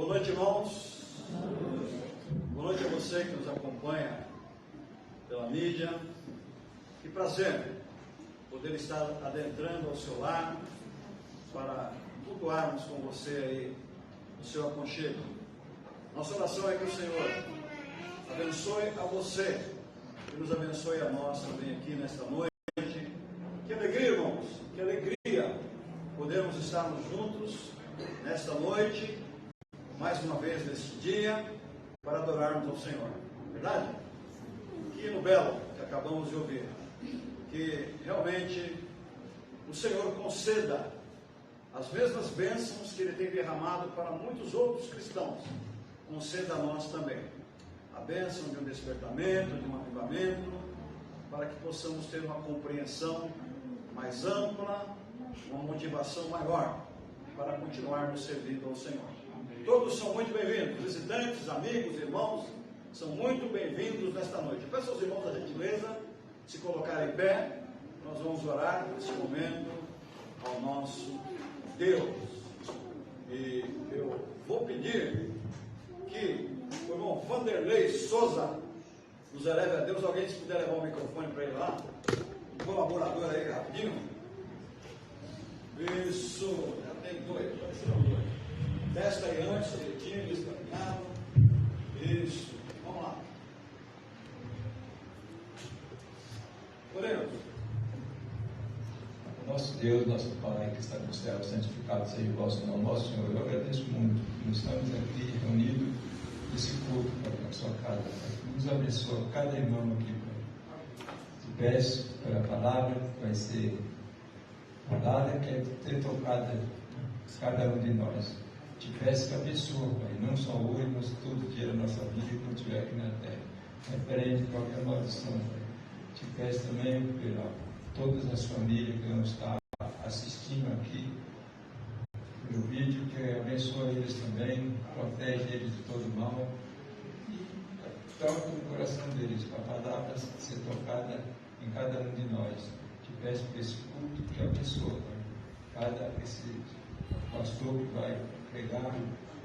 Boa noite, irmãos. Boa noite a você que nos acompanha pela mídia. Que prazer poder estar adentrando ao seu lar para cultuarmos com você aí no seu aconchego. Nossa oração é que o Senhor abençoe a você e nos abençoe a nós também aqui nesta noite. Que alegria, irmãos, que alegria podermos estarmos juntos nesta noite, mais uma vez neste dia, para adorarmos ao Senhor. Verdade? Que no belo que acabamos de ouvir, que realmente o Senhor conceda as mesmas bênçãos que Ele tem derramado para muitos outros cristãos, conceda a nós também a bênção de um despertamento, de um avivamento, para que possamos ter uma compreensão mais ampla, uma motivação maior para continuarmos servindo ao Senhor. Todos são muito bem-vindos, visitantes, amigos, irmãos, são muito bem-vindos nesta noite. Eu peço aos irmãos a gentileza se colocarem em pé, nós vamos orar nesse momento ao nosso Deus. E eu vou pedir que o irmão Vanderlei Souza nos eleve a Deus. Alguém, se puder levar o microfone para ele lá, um colaborador aí rapidinho. Isso, já tem dois, apareceram dois. Testa aí antes, direitinho, descaminhado. Isso, vamos lá. Oremos. Nosso Deus, nosso Pai, que está no céu, santificado seja o vosso nome. Nosso Senhor, eu agradeço muito que nós estamos aqui reunidos nesse culto, Pai, na sua casa, Pai. Nos abençoa cada irmão aqui, Pai. Te peço pela palavra que vai ser falada, que é ter tocado cada um de nós. Te peço que abençoa, Pai, não só hoje, mas todo dia da nossa vida, quando estiver aqui na terra. Repreende qualquer maldição, Pai. Te peço também pela todas as famílias que vão estar assistindo aqui no vídeo, que abençoa eles também, protege eles de todo mal e toca no coração deles, para a palavra ser tocada em cada um de nós. Te peço por esse culto que abençoa, esse pastor que vai pregar,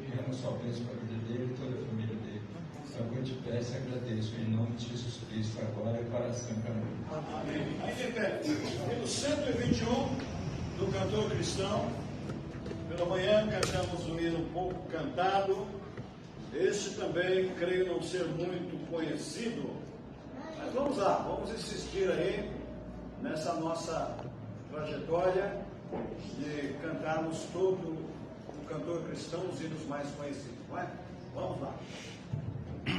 e não só penso para a vida dele e toda a família dele. Então, eu te peço e agradeço em nome de Jesus Cristo, agora e para sempre. Amém. Aí repete, pelo 121 do Cantor Cristão, pela manhã cantamos o hino um pouco cantado. Este também creio não ser muito conhecido, mas vamos lá, vamos insistir aí nessa nossa trajetória de cantarmos todo o Cantor Cristão, os hinos mais conhecidos, não é? Vamos lá. Oh,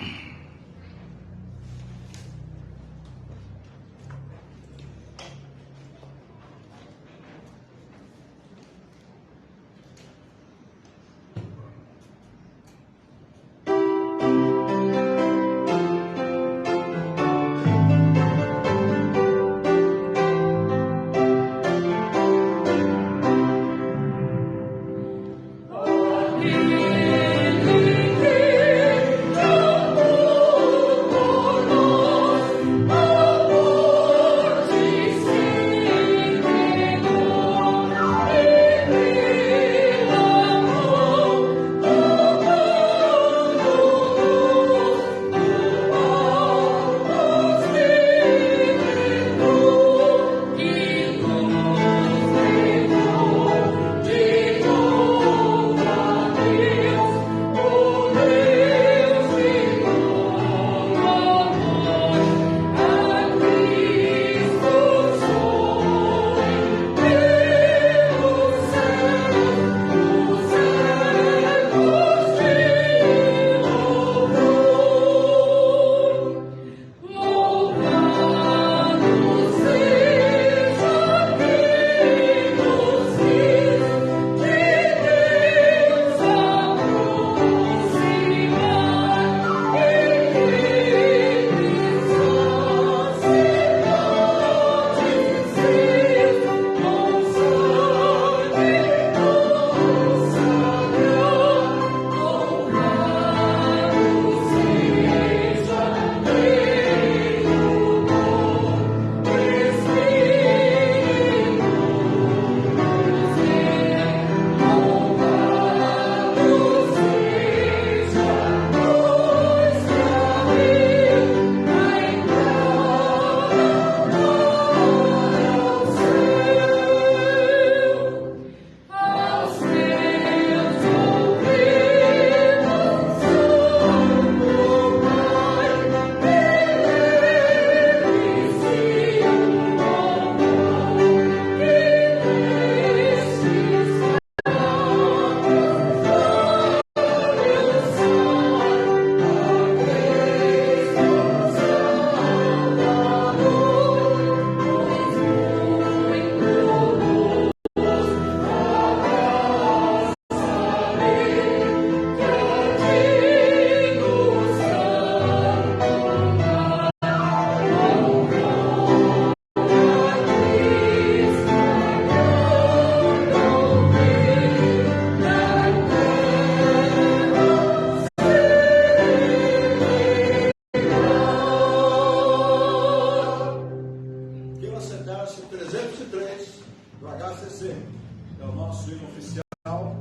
o nosso hino oficial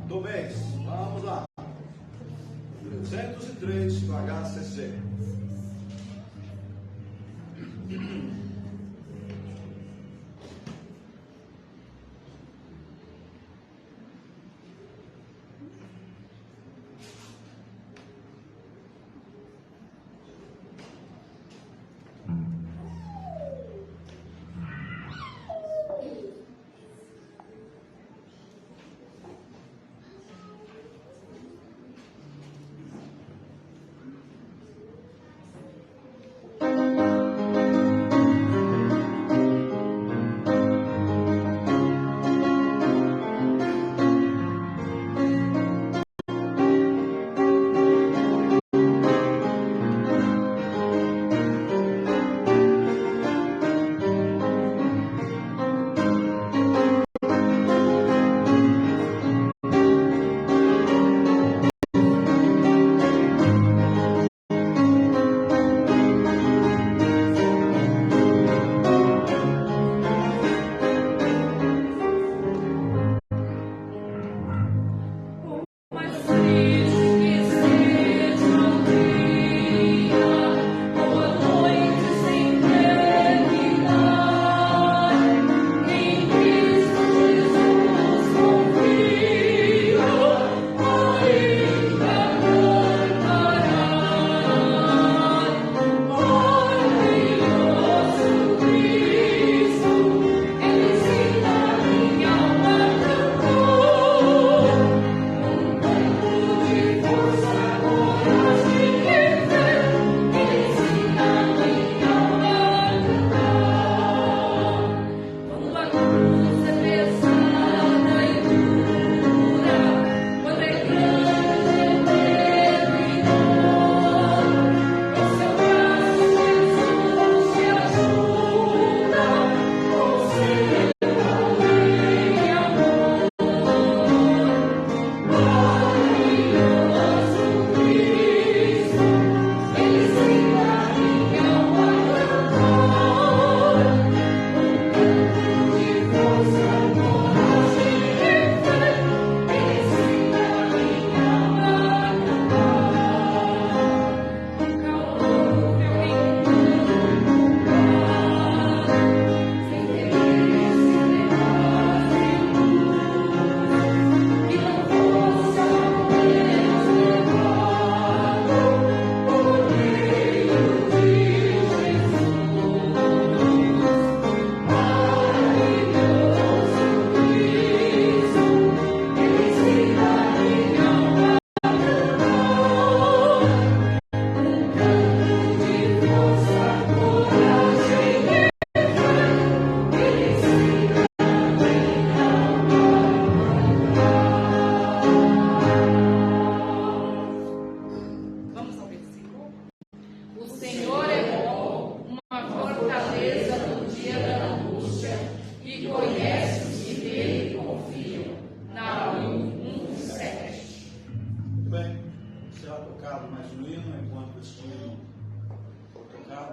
do mês. Vamos lá. 303 do HCC.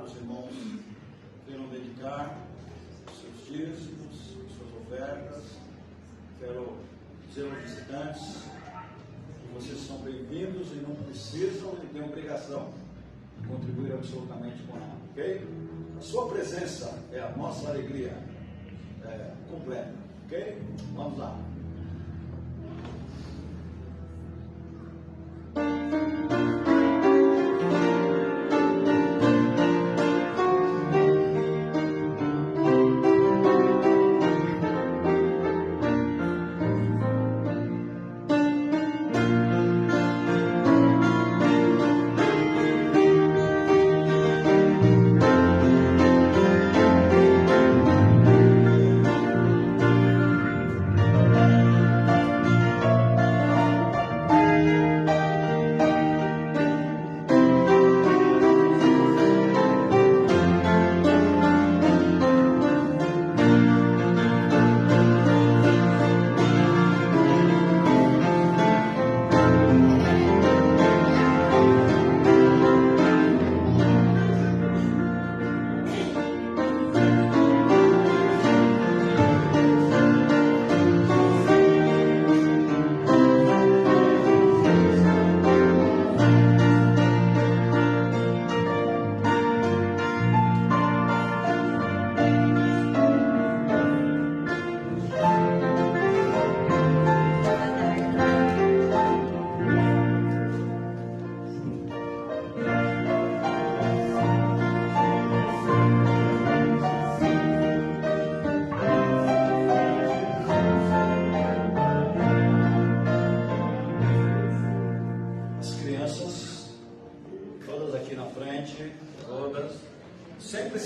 Os irmãos queiram dedicar os seus dízimos, suas ofertas. Quero dizer aos visitantes que vocês são bem-vindos e não precisam e têm obrigação de contribuir absolutamente com nada, ok? A sua presença é a nossa alegria completa, ok? Vamos lá.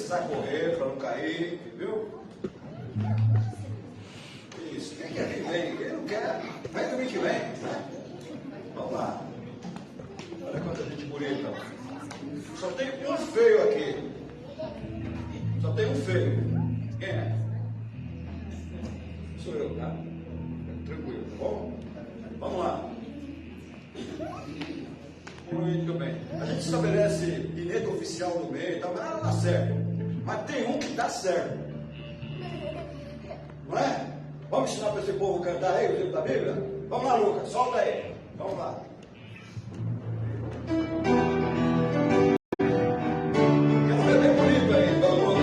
precisar correr para não cair, viu? Isso, quem quer vir, vem. Quem não quer, vem domingo que vem, né? Vamos lá. Olha quanta gente bonita. Só tem um feio aqui. Só tem um feio. Quem é? Sou eu, tá? Tranquilo, tá bom? Vamos lá. Muito bem. A gente estabelece bilhete oficial do meio e tal, mas nada dá certo. Mas tem um que dá certo. Não é? Vamos ensinar para esse povo cantar aí o livro da Bíblia? Vamos lá, Lucas, solta aí. Vamos lá. Quero ver bem bonito aí, todo mundo.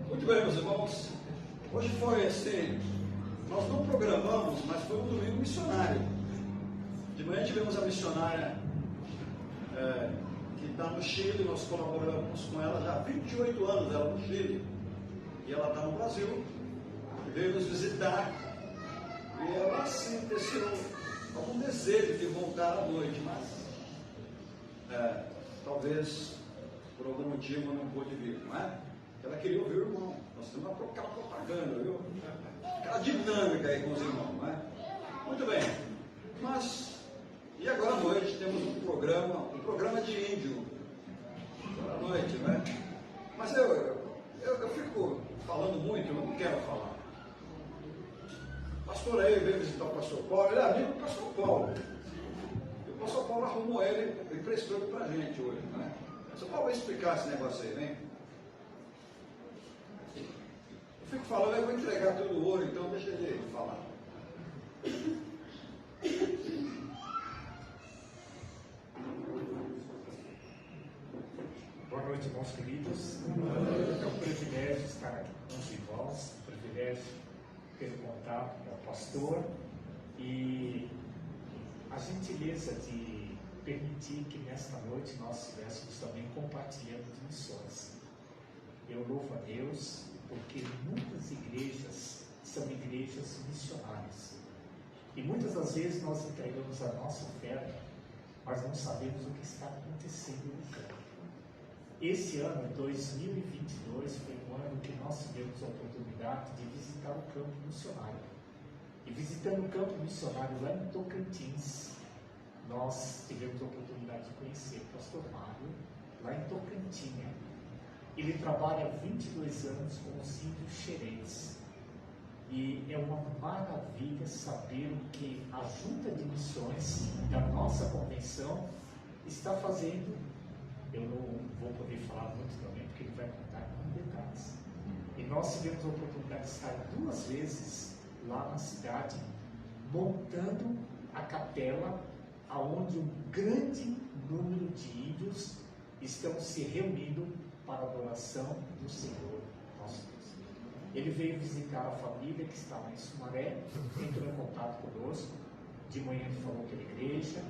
Muito bem, meus irmãos. Hoje foi assim, nós não programamos, mas foi um domingo missionário. De manhã tivemos a missionária que está no Chile, nós colaboramos com ela já há 28 anos, ela no Chile. E ela está no Brasil, veio nos visitar. E ela assim teceu algum desejo de voltar à noite, mas talvez por algum motivo não pôde vir, não é? Ela queria ouvir o irmão. Nós temos aquela propaganda, viu? Aquela dinâmica aí com os irmãos, não é? Muito bem. Mas, e agora à noite temos um programa de índio. Agora à noite, né? Mas eu fico falando muito, eu não quero falar. O pastor aí veio visitar o pastor Paulo, ele é amigo do pastor Paulo. E o pastor Paulo arrumou ele e emprestou ele para a gente hoje, né? O pastor Paulo vai explicar esse negócio aí, vem. Eu fico falando, eu vou entregar todo o ouro, então deixa ele falar. Boa noite, irmãos queridos. É um privilégio estar aqui com os irmãos, um privilégio ter contato com o pastor e a gentileza de permitir que nesta noite nós estivéssemos também compartilhando de missões. Eu louvo a Deus porque muitas igrejas são igrejas missionárias e muitas das vezes nós entregamos a nossa oferta, mas não sabemos o que está acontecendo no campo. Esse ano, 2022, foi um ano que nós tivemos a oportunidade de visitar o campo missionário. E visitando o campo missionário lá em Tocantins, nós tivemos a oportunidade de conhecer o pastor Mário, lá em Tocantinha. Ele trabalha há 22 anos com os índios xeretes. E é uma maravilha saber que a Junta de Missões da nossa convenção está fazendo. Eu não vou poder falar muito também, porque ele vai contar com detalhes. E nós tivemos a oportunidade de estar 2 vezes lá na cidade, montando a capela, aonde um grande número de índios estão se reunindo para a adoração do Senhor nosso Deus. Ele veio visitar a família que estava em Sumaré, entrou em contato conosco. De manhã ele falou que era igreja,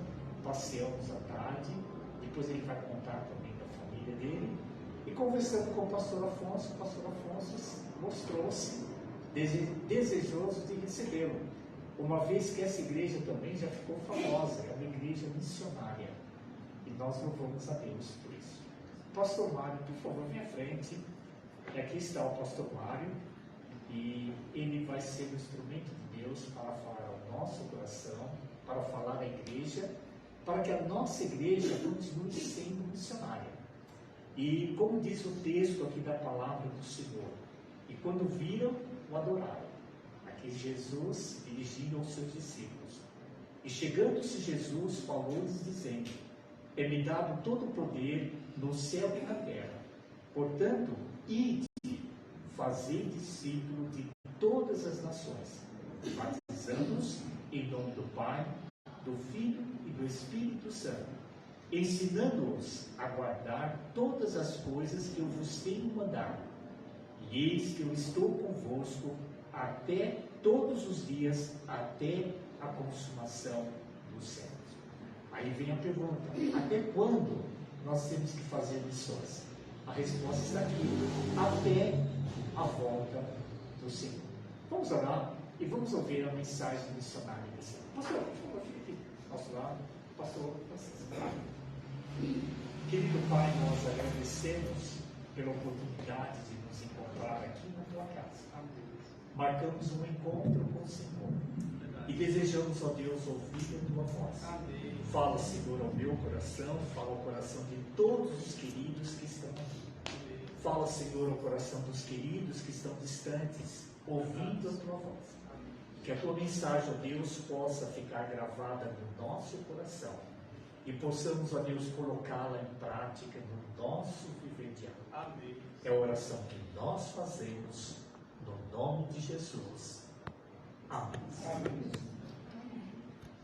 passeamos à tarde, depois ele vai contar também da família dele. E conversando com o pastor Afonso mostrou-se desejoso de recebê-lo, uma vez que essa igreja também já ficou famosa, é uma igreja missionária. E nós louvamos a Deus por isso. Pastor Mário, por favor, vem à frente. Aqui está o pastor Mário, e ele vai ser o instrumento de Deus para falar ao nosso coração, para falar à igreja, para que a nossa igreja continue sendo missionária. E como diz o texto aqui da palavra do Senhor, e quando viram, o adoraram. Aqui Jesus dirigindo aos seus discípulos. E chegando-se Jesus, falou-lhes dizendo: é-me dado todo o poder no céu e na terra. Portanto, ide, fazei discípulo de todas as nações, batizando-os em nome do Pai, do Filho e do Espírito Santo, ensinando-os a guardar todas as coisas que eu vos tenho mandado. E eis que eu estou convosco até todos os dias, até a consumação dos séculos. Aí vem a pergunta: até quando nós temos que fazer missões? A resposta está aqui: até a volta do Senhor. Vamos orar e vamos ouvir a mensagem missionária desse ano. Pastor, por favor, fique aqui ao nosso lado. Pastor, querido Pai, nós agradecemos pela oportunidade de nos encontrar aqui na tua casa. Marcamos um encontro com o Senhor e desejamos, ó Deus, ouvir a tua voz. Fala, Senhor, ao meu coração, fala ao coração de todos os queridos que estão aqui. Fala, Senhor, ao coração dos queridos que estão distantes, ouvindo a tua voz. Que a tua mensagem, ó Deus, possa ficar gravada no nosso coração e possamos, ó Deus, colocá-la em prática no nosso viver diário. Amém. É a oração que nós fazemos no nome de Jesus. Amém. Amém.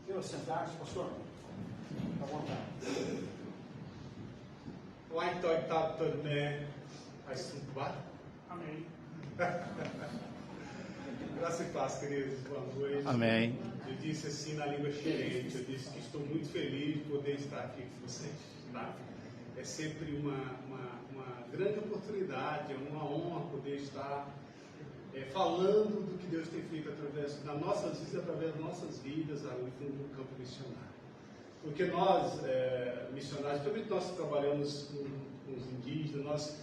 Quero sentar-se, pastor? À vontade. Oai toi tá torné assunto. Amém. Graça e paz, queridos. Boa noite. Amém. Eu disse assim na língua xerente, eu disse que estou muito feliz de poder estar aqui com vocês. Tá? É sempre uma grande oportunidade, é uma honra poder estar falando do que Deus tem feito através das nossas vidas, através das nossas vidas, ali no campo missionário. Porque nós, missionários, também nós trabalhamos com os indígenas, nós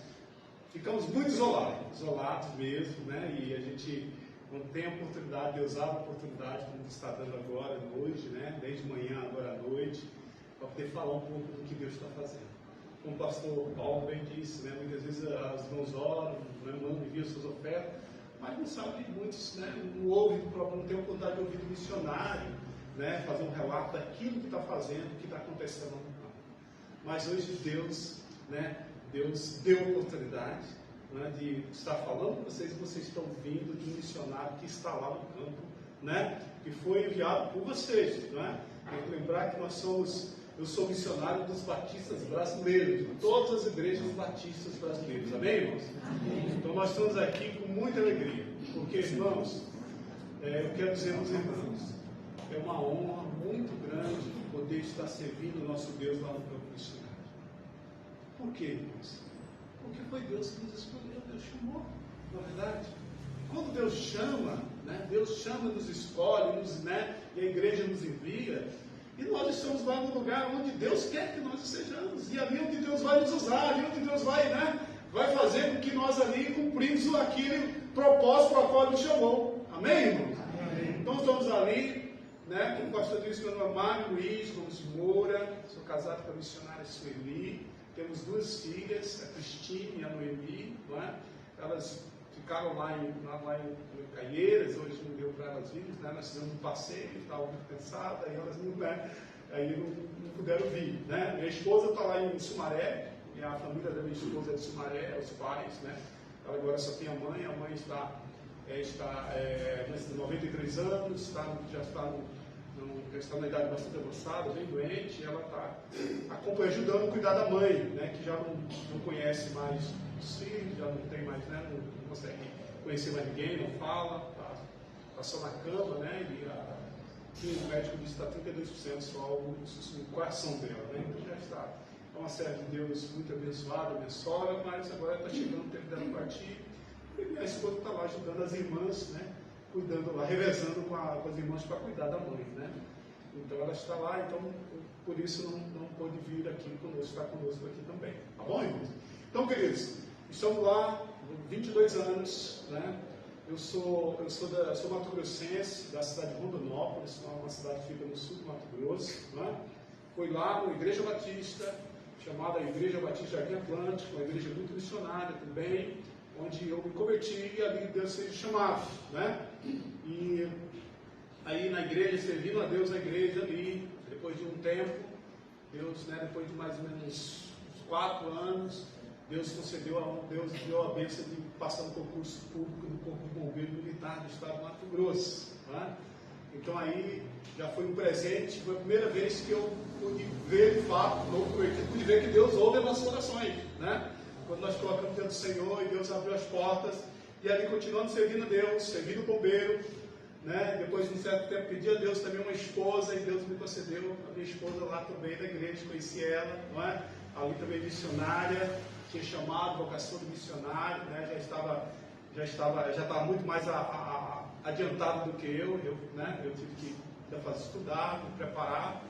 ficamos muito isolados mesmo, né? E a gente não tem a oportunidade, Deus abre a oportunidade, como está dando agora, hoje, né? Desde manhã, agora à noite, para poder falar um pouco do que Deus está fazendo. Como o pastor Paulo bem disse, né? Muitas vezes as mãos oram, né? Mandam enviam suas ofertas, mas não sabe, muitos, né? Não ouvem, não tem a oportunidade de ouvir do missionário, né? Fazer um relato daquilo que está fazendo, o que está acontecendo no campo. Mas hoje Deus, né? Deus deu a oportunidade, né, de estar falando com vocês, e vocês estão vindo de um missionário que está lá no campo, né, que foi enviado por vocês. Né? Tem que lembrar que eu sou missionário dos batistas brasileiros, de todas as igrejas batistas brasileiras. Amém, irmãos? Então nós estamos aqui com muita alegria, porque, irmãos, eu quero dizer aos irmãos, é uma honra muito grande poder estar servindo o nosso Deus lá no campo missionário. Por quê, irmãos? Porque foi Deus que nos escolheu, Deus chamou, na verdade. Quando Deus chama, né, Deus chama, nos escolhe, né, e a igreja nos envia, e nós estamos lá no lugar onde Deus quer que nós estejamos, e ali onde Deus vai nos usar, ali onde Deus vai, né, vai fazer com que nós ali cumprimos aquele propósito para o qual Ele nos chamou. Amém, irmãos? Amém. Então estamos ali, né, como o pastor disse, meu nome é Mário Luiz Gomes Moura, sou casado com a missionária Sueli. Temos 2 filhas, a Cristina e a Noemi, não é? Elas ficaram lá em Caieiras, hoje não deu para elas virem, né? Nós fizemos um passeio, estavam muito cansadas, aí elas não, né? Aí não puderam vir, né? Minha esposa está lá em Sumaré, e a família da minha esposa é de Sumaré, os pais, né? Ela agora só tem a mãe está 93 anos, já está na idade bastante avançada, bem doente, e ela está ajudando a cuidar da mãe, né? Que já não conhece mais os filhos, já não tem mais, né? Não consegue conhecer mais ninguém, não fala, está só na cama, né? E o médico disse que está 32% só o coração dela, né? Então já está. É uma serva de Deus muito abençoada, minha sogra, mas agora está chegando o tempo dela partir. E minha esposa está lá ajudando as irmãs, né? Cuidando lá, revezando com as irmãs para cuidar da mãe, né? Então ela está lá, então por isso não pôde vir aqui conosco, estar conosco aqui também. Tá bom, irmãos? Então, queridos, estamos lá, 22 anos, né? Eu sou mato-grossense, da cidade de Rondonópolis, uma cidade que fica no sul do Mato Grosso, né? Fui lá numa igreja batista, chamada Igreja Batista Jardim Atlântico, uma igreja muito missionária também, onde eu me converti e ali Deus fez chamado, né? E aí na igreja, servindo a Deus na igreja ali, depois de um tempo, Deus, né, depois de mais ou menos uns 4 anos, Deus deu a bênção de passar no concurso público do Corpo de Bombeiro Militar do Estado do Mato Grosso, né? Então aí já foi um presente, foi a primeira vez que eu pude ver de fato, pude ver que Deus ouve as nossas orações, né? Quando nós colocamos diante do Senhor e Deus abriu as portas, e ali continuando servindo a Deus, servindo o bombeiro, né? Depois de um certo tempo pedi a Deus também uma esposa, e Deus me concedeu a minha esposa lá também da igreja, conheci ela, não é? Ali também missionária, tinha chamado, vocação de missionário, né? Já estava muito mais adiantado do que eu, né? Eu tive que ainda fazer estudar, me preparar,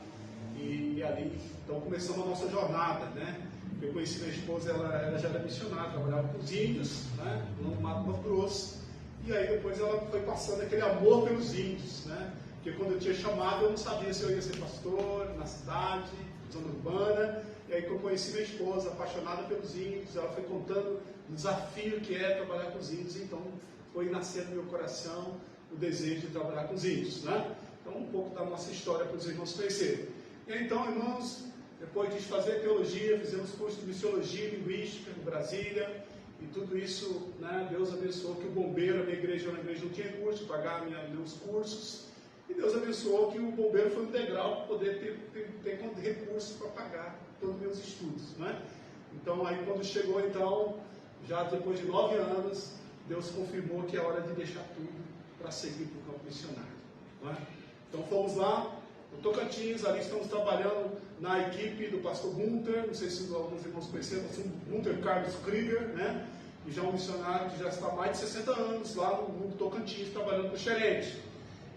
e ali, então começamos a nossa jornada, né? Eu conheci minha esposa, ela já era missionária, trabalhava com os índios, né? No Mato Grosso, e aí depois ela foi passando aquele amor pelos índios, né? Porque quando eu tinha chamado, eu não sabia se eu ia ser pastor na cidade, zona urbana, e aí que eu conheci minha esposa, apaixonada pelos índios, ela foi contando o desafio que é trabalhar com os índios, então foi nascendo no meu coração o desejo de trabalhar com os índios, né? Então um pouco da nossa história para os irmãos conhecerem. E então, irmãos, depois de fazer teologia, fizemos curso de missiologia e linguística em Brasília, e tudo isso, né, Deus abençoou que o bombeiro, a minha igreja não tinha curso, pagar meus cursos, e Deus abençoou que o bombeiro foi um degrau para poder ter recurso para pagar todos os meus estudos, né? Então, aí quando chegou, então, já depois de 9 anos, Deus confirmou que é hora de deixar tudo para seguir para o campo missionário, né? Então, fomos lá, no Tocantins, ali estamos trabalhando na equipe do pastor Gunter, não sei se alguns irmãos conheceram, o pastor Gunter Carlos Krieger, né? Que já é um missionário que já está há mais de 60 anos lá no Tocantins, trabalhando com o Xerente.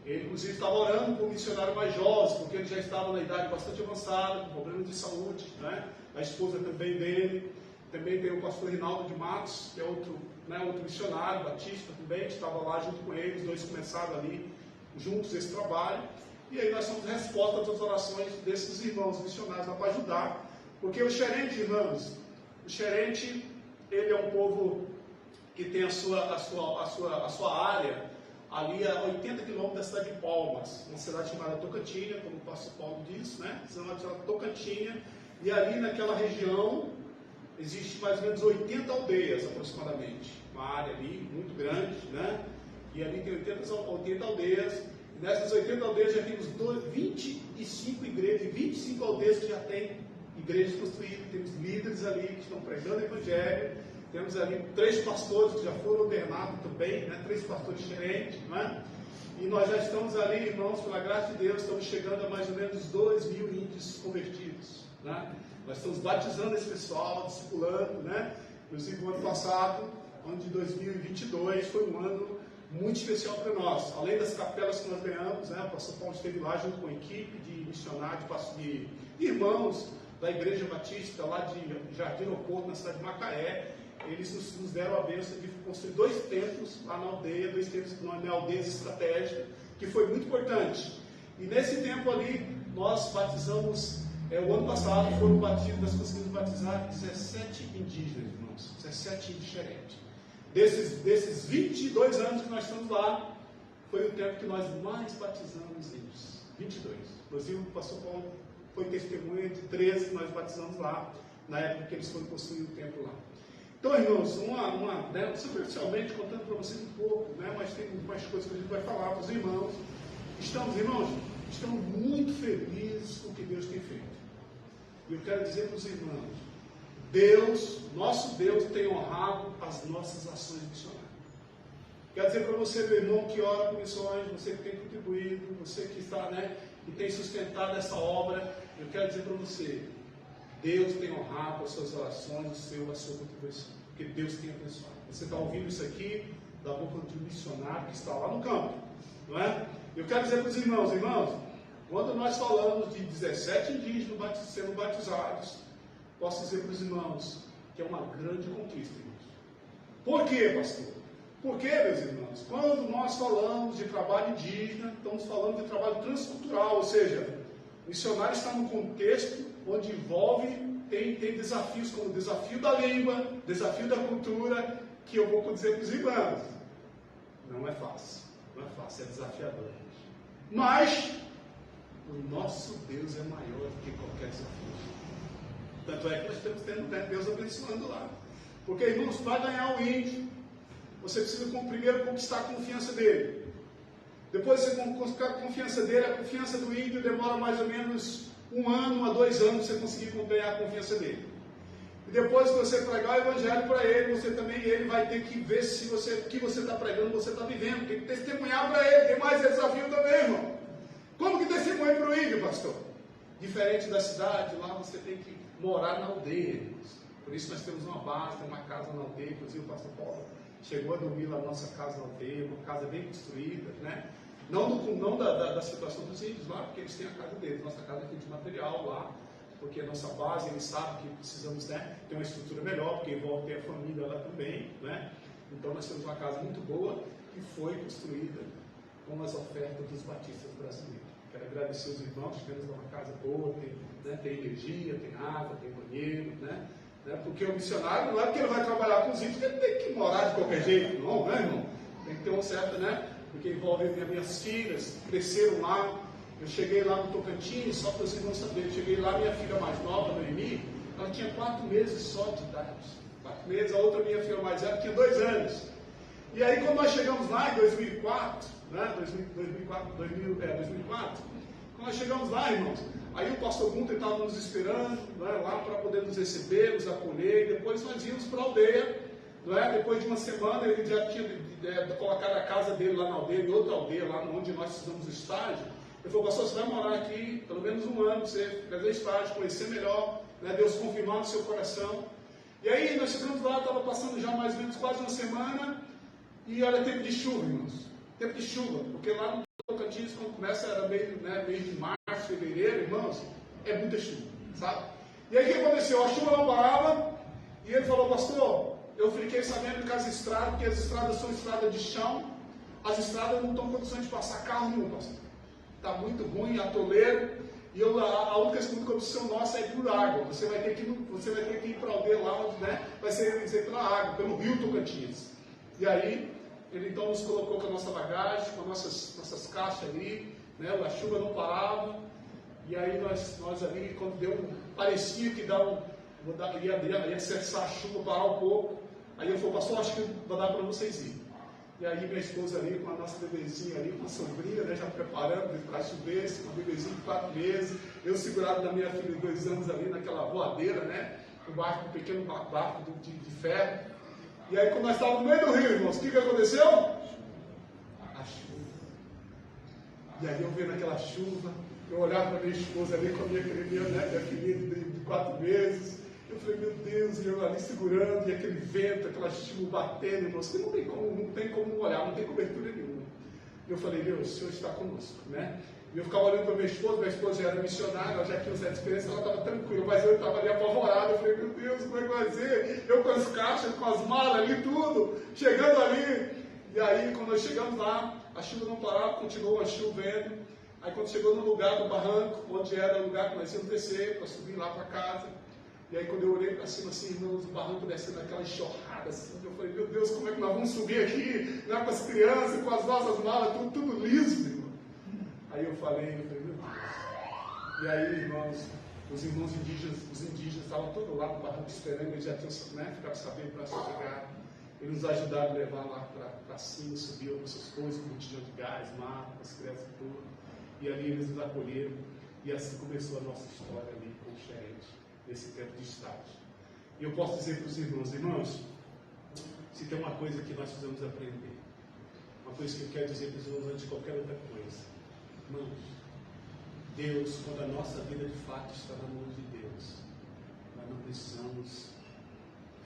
Ele, inclusive, estava orando por um missionário mais jovem, porque ele já estava na idade bastante avançada, com problemas de saúde, né? A esposa também dele. Também tem o pastor Rinaldo de Matos, que é outro missionário, batista também, que estava lá junto com ele, os dois começaram ali juntos esse trabalho. E aí nós somos resposta das orações desses irmãos missionários lá para ajudar. Porque o Xerente, irmãos, o Xerente, ele é um povo que tem a sua área ali a 80 quilômetros da cidade de Palmas, uma cidade chamada Tocantinha, como o pastor Paulo diz, né? Chamada Tocantinha, e ali naquela região existe mais ou menos 80 aldeias aproximadamente, uma área ali muito grande, né? E ali tem 80 aldeias, e nessas 80 aldeias já temos 25 igrejas, 25 aldeias que já têm igrejas construídas, temos líderes ali que estão pregando o evangelho. Temos ali 3 pastores que já foram ordenados também, né? 3 pastores diferentes, né? E nós já estamos ali, irmãos, pela graça de Deus, estamos chegando a mais ou menos 2.000 índios convertidos, né? Nós estamos batizando esse pessoal, discipulando, né? Inclusive, o ano passado, ano de 2022, foi um ano muito especial para nós. Além das capelas que nós ganhamos, né? O pastor Paulo esteve lá junto com a equipe de missionários, de irmãos da Igreja Batista, lá de Jardim Oporto, na cidade de Macaé. Eles nos deram a bênção de construir 2 templos lá na aldeia, 2 templos na aldeia estratégica, que foi muito importante. E nesse tempo ali, nós batizamos, o ano passado, nós conseguimos batizar 17 indígenas, irmãos, 17 índios diferentes. desses 22 anos que nós estamos lá, foi o tempo que nós mais batizamos índios. 22. Inclusive, o pastor Paulo foi testemunha de 13 que nós batizamos lá, na época que eles foram construir o templo lá. Então, irmãos, né, superficialmente contando para vocês um pouco, né, mas tem mais coisas que a gente vai falar para os irmãos. Estamos muito felizes com o que Deus tem feito. E eu quero dizer para os irmãos, nosso Deus tem honrado as nossas ações missionárias. Quero dizer para você, meu irmão, que ora por missões, você que tem contribuído, você que está, né, que tem sustentado essa obra, eu quero dizer para você, Deus tem honrado as suas orações, a sua contribuição, porque Deus tem abençoado. Você está ouvindo isso aqui da boca de um missionário que está lá no campo, não é? Eu quero dizer para os irmãos, quando nós falamos de 17 indígenas sendo batizados, posso dizer para os irmãos que é uma grande conquista, irmãos. Por quê, pastor? Porque, meus irmãos, quando nós falamos de trabalho indígena, estamos falando de trabalho transcultural, ou seja, o missionário está num contexto onde envolve, tem desafios como o desafio da língua, desafio da cultura, que eu vou dizer para os irmãos. Não é fácil, é desafiador. Mas, o nosso Deus é maior do que qualquer desafio. Tanto é que nós estamos tendo Deus abençoando lá. Porque, irmãos, para ganhar o índio, você precisa primeiro conquistar a confiança dele. Depois você conquistar a confiança dele, a confiança do índio demora mais ou menos 1 ano a 2 anos para você conseguir ganhar a confiança dele. E depois que você pregar o evangelho para ele, ele vai ter que ver se o que você está pregando, você está vivendo. Tem que testemunhar para ele. Tem mais desafio também, irmão. Como que testemunha para o índio, pastor? Diferente da cidade, lá você tem que morar na aldeia, irmãos. Por isso nós temos uma base, tem uma casa na aldeia, inclusive o pastor Paulo chegou a dormir lá na nossa casa na aldeia, uma casa bem construída, né? Não da situação dos índios lá, porque eles têm a casa deles, nossa casa tem de material lá, porque a nossa base, eles sabem que precisamos, né, ter uma estrutura melhor, porque envolve ter a família lá também, né? Então nós temos uma casa muito boa que foi construída com as ofertas dos batistas brasileiros. Quero agradecer os irmãos, temos uma casa boa, tem energia, tem água, tem banheiro, né? Porque o missionário não é porque ele vai trabalhar com os índios que ele tem que morar de qualquer jeito, não, né, irmão? Tem que ter uma certa, né? Porque envolve minhas filhas, cresceram lá. Eu cheguei lá no Tocantins, só para vocês não saberem, eu cheguei lá, minha filha mais nova, Noemi, ela tinha 4 meses só de idade. 4 meses, a outra minha filha mais velha tinha 2 anos. E aí quando nós chegamos lá em 2004, né? 2004, quando nós chegamos lá, irmãos, aí o pastor Gunter estava nos esperando, né, lá para poder nos receber, nos acolher, e depois nós íamos para a aldeia, não é? Depois de uma semana ele já tinha colocado a casa dele lá na aldeia, em outra aldeia, lá onde nós fizemos o estágio. Ele falou, pastor, você vai morar aqui pelo menos 1 ano, você fazer estágio, conhecer melhor, né, Deus confirmar no seu coração. E aí nós chegamos lá, estava passando já mais ou menos quase uma semana, e olha, tempo de chuva, irmãos, tempo de chuva, porque lá no Tocantins, quando começa, era mês de março, fevereiro, irmãos, é muita chuva, sabe? E aí o que aconteceu? A chuva não parava, e ele falou, pastor, eu fiquei sabendo que as estradas, porque as estradas são estradas de chão, as estradas não estão em condições de passar carro nenhum, pastor. Está muito ruim, atoleiro, e a única opção nossa é ir por água. Você vai ter que ir para a aldeia lá, onde, né, vai ser pela água, pelo rio Tocantins. E aí, ele então nos colocou com a nossa bagagem, com as nossas caixas ali, né, a chuva não parava, e aí nós ali, quando parecia que ia cessar a chuva, parar um pouco, aí eu falei, pastor, acho que vai dar para vocês ir. E aí minha esposa ali, com a nossa bebezinha ali, com a sombrinha, né, já preparando para chover, com a bebezinha de 4 meses, eu segurado da minha filha de 2 anos ali naquela voadeira, né, um pequeno barco de ferro. E aí quando nós estávamos no meio do rio, irmãos, o que aconteceu? A chuva. E aí eu vendo aquela chuva, eu olhava para minha esposa ali com a minha filhinha, né, de 4 meses. Eu falei, meu Deus, e eu ali segurando, e aquele vento, aquela chuva batendo, irmãos, que não tem como molhar, não tem cobertura nenhuma. E eu falei, Deus, o Senhor está conosco, né? E eu ficava olhando para minha esposa já era missionária, ela já tinha certa experiência, ela estava tranquila, mas eu estava ali apavorado, eu falei, meu Deus, como é que vai ser? Eu com as caixas, com as malas ali, tudo, chegando ali. E aí, quando nós chegamos lá, a chuva não parava, continuou chovendo. Aí quando chegou no lugar do barranco, onde era o lugar que nós íamos descer, para subir lá para casa, E aí quando eu olhei para cima, assim, irmãos, o barranco descendo aquela enxurrada, assim, eu falei, meu Deus, como é que nós vamos subir aqui, né, com as crianças, com as nossas malas, tudo liso, irmão. Aí eu falei, meu Deus. E aí, irmãos, os irmãos indígenas estavam todos lá no barranco esperando, eles já tinham, né, ficado sabendo para se pegar. Eles nos ajudaram a levar lá para cima, subiu com essas coisas, com botijão de gás, mapa, as crianças e tudo. E ali eles nos acolheram. E assim começou a nossa história ali com o Xerente, nesse tempo de estágio. E eu posso dizer para os irmãos, se tem uma coisa que nós precisamos aprender, uma coisa que eu quero dizer para os irmãos antes de qualquer outra coisa, irmãos, Deus, quando a nossa vida de fato está na mão de Deus, nós não precisamos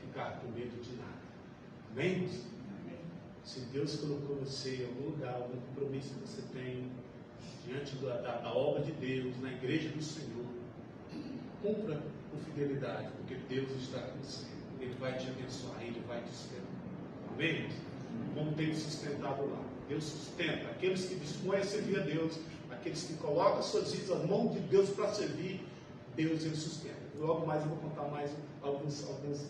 ficar com medo de nada. Amém? Se Deus colocou você em algum lugar, algum compromisso que você tem diante da obra de Deus, na igreja do Senhor, cumpra com fidelidade, porque Deus está com você. Ele vai te abençoar, Ele vai te sustentar. Amém? Como tem sustentado lá. Deus sustenta aqueles que dispõem a servir a Deus, aqueles que colocam suas vidas na mão de Deus para servir, Deus Ele sustenta. Logo mais eu vou contar mais alguns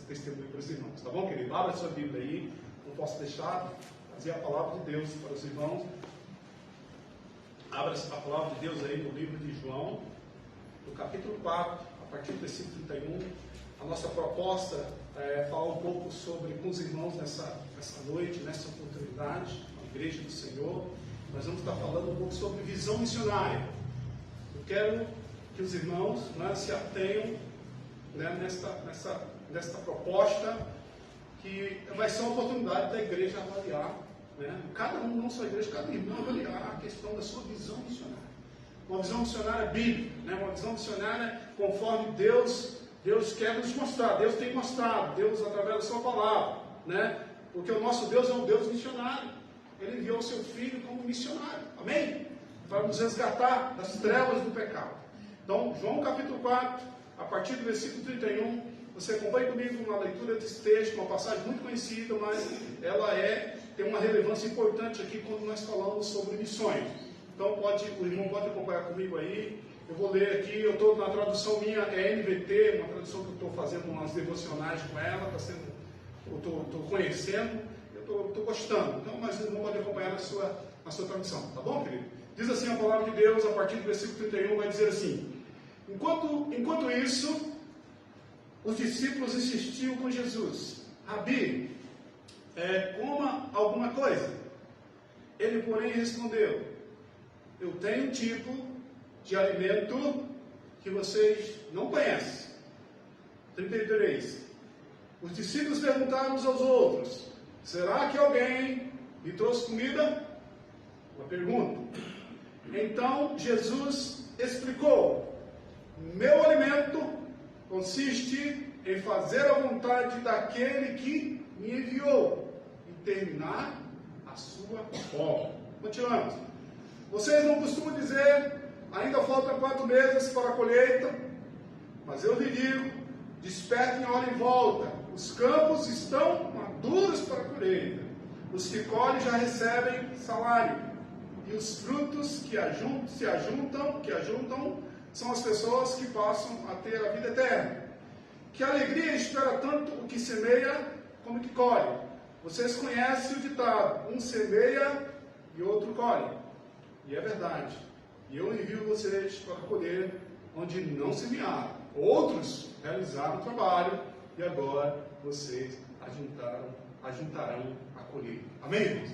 testemunhos para os irmãos. Tá bom, querido? Abra a sua Bíblia aí. Não posso deixar trazer a palavra de Deus para os irmãos. Abra a palavra de Deus aí no livro de João, no capítulo 4, a partir do versículo 31. A nossa proposta é falar um pouco sobre, com os irmãos nessa noite, nessa oportunidade, na igreja do Senhor. Nós vamos estar falando um pouco sobre visão missionária. Eu quero que os irmãos, né, se atenham, né, nesta proposta, que vai ser uma oportunidade da igreja avaliar, né, cada um, não só a igreja, cada irmão avaliar a questão da sua visão missionária. Uma visão missionária bíblica, né, uma visão missionária conforme Deus quer nos mostrar, Deus tem mostrado, Deus através da sua palavra, né, porque o nosso Deus é um Deus missionário. Ele enviou o seu Filho como missionário, amém? Para nos resgatar das trevas do pecado. Então, João capítulo 4, a partir do versículo 31, você acompanha comigo na leitura desse texto, uma passagem muito conhecida, mas ela tem uma relevância importante aqui quando nós falamos sobre missões. Então, o irmão pode acompanhar comigo aí. Eu vou ler aqui, eu estou na tradução minha, é NVT, uma tradução que eu estou fazendo umas devocionais com ela, eu estou conhecendo, eu estou gostando. Então, mas o irmão pode acompanhar na sua tradução, tá bom, querido? Diz assim a palavra de Deus, a partir do versículo 31, vai dizer assim: Enquanto isso, os discípulos insistiam com Jesus: Rabi, coma alguma coisa. Ele, porém, respondeu: Eu tenho um tipo de alimento que vocês não conhecem. 33. Os discípulos perguntaram uns aos outros: Será que alguém lhe trouxe comida? Uma pergunta. Então Jesus explicou: Meu alimento consiste em fazer a vontade daquele que me enviou e terminar a sua obra. Continuamos. Vocês não costumam dizer: ainda faltam 4 meses para a colheita? Mas eu lhe digo: despertem e olhem em volta. Os campos estão maduros para a colheita. Os que colhem já recebem salário. E os frutos que se ajuntam, são as pessoas que passam a ter a vida eterna. Que alegria espera tanto o que semeia como o que colhe. Vocês conhecem o ditado: um semeia e outro colhe. E é verdade. E eu envio vocês para colher onde não semearam. Outros realizaram o trabalho e agora vocês ajuntarão a colher. Amém, irmãos?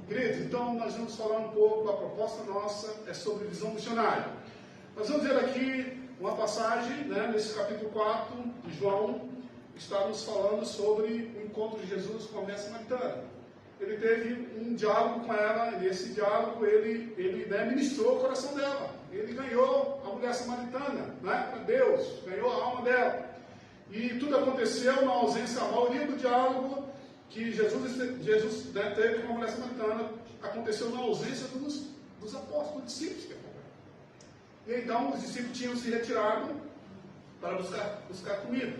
Queridos, então nós vamos falar um pouco, a proposta nossa é sobre visão missionária. Nós vamos ver aqui uma passagem, né, nesse capítulo 4 de João, está nos falando sobre o encontro de Jesus com a mulher samaritana. Ele teve um diálogo com ela, e nesse diálogo ele ministrou o coração dela. Ele ganhou a mulher samaritana, né, para Deus, ganhou a alma dela. E tudo aconteceu na ausência, a maioria do diálogo que Jesus teve com a mulher samaritana aconteceu na ausência dos apóstolos, dos discípulos que acompanharam. E então os discípulos tinham se retirado para buscar comida.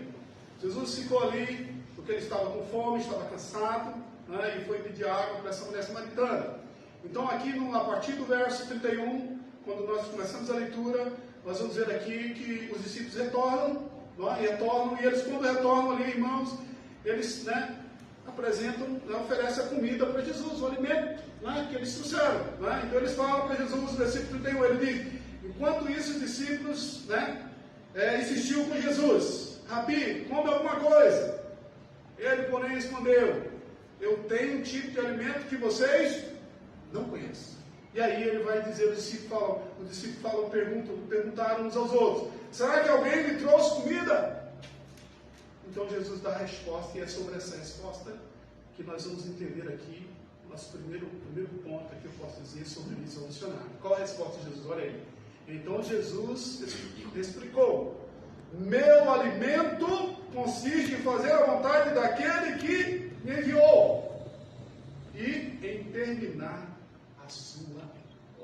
Jesus ficou ali porque ele estava com fome, estava cansado, né, e foi pedir água para essa mulher samaritana. Então aqui, a partir do verso 31, quando nós começamos a leitura, nós vamos ver aqui que os discípulos retornam não é? Retornam, e eles quando retornam ali, irmãos, eles, né, apresentam, né, oferecem a comida para Jesus, o alimento, né, que eles trouxeram, né? Então eles falam para Jesus, no versículo 31, ele diz, enquanto isso os discípulos, né, insistiam com Jesus, Rabi, come alguma coisa. Ele, porém, respondeu, eu tenho um tipo de alimento que vocês não conhecem. E aí ele vai dizer, os discípulos perguntaram uns aos outros, será que alguém lhe trouxe comida? Então Jesus dá a resposta, e é sobre essa resposta que nós vamos entender aqui, nosso primeiro ponto que eu posso dizer sobre missão missionária. Qual a resposta de Jesus? Olha aí. Então Jesus explicou, meu alimento consiste em fazer a vontade daquele que me enviou e em terminar a sua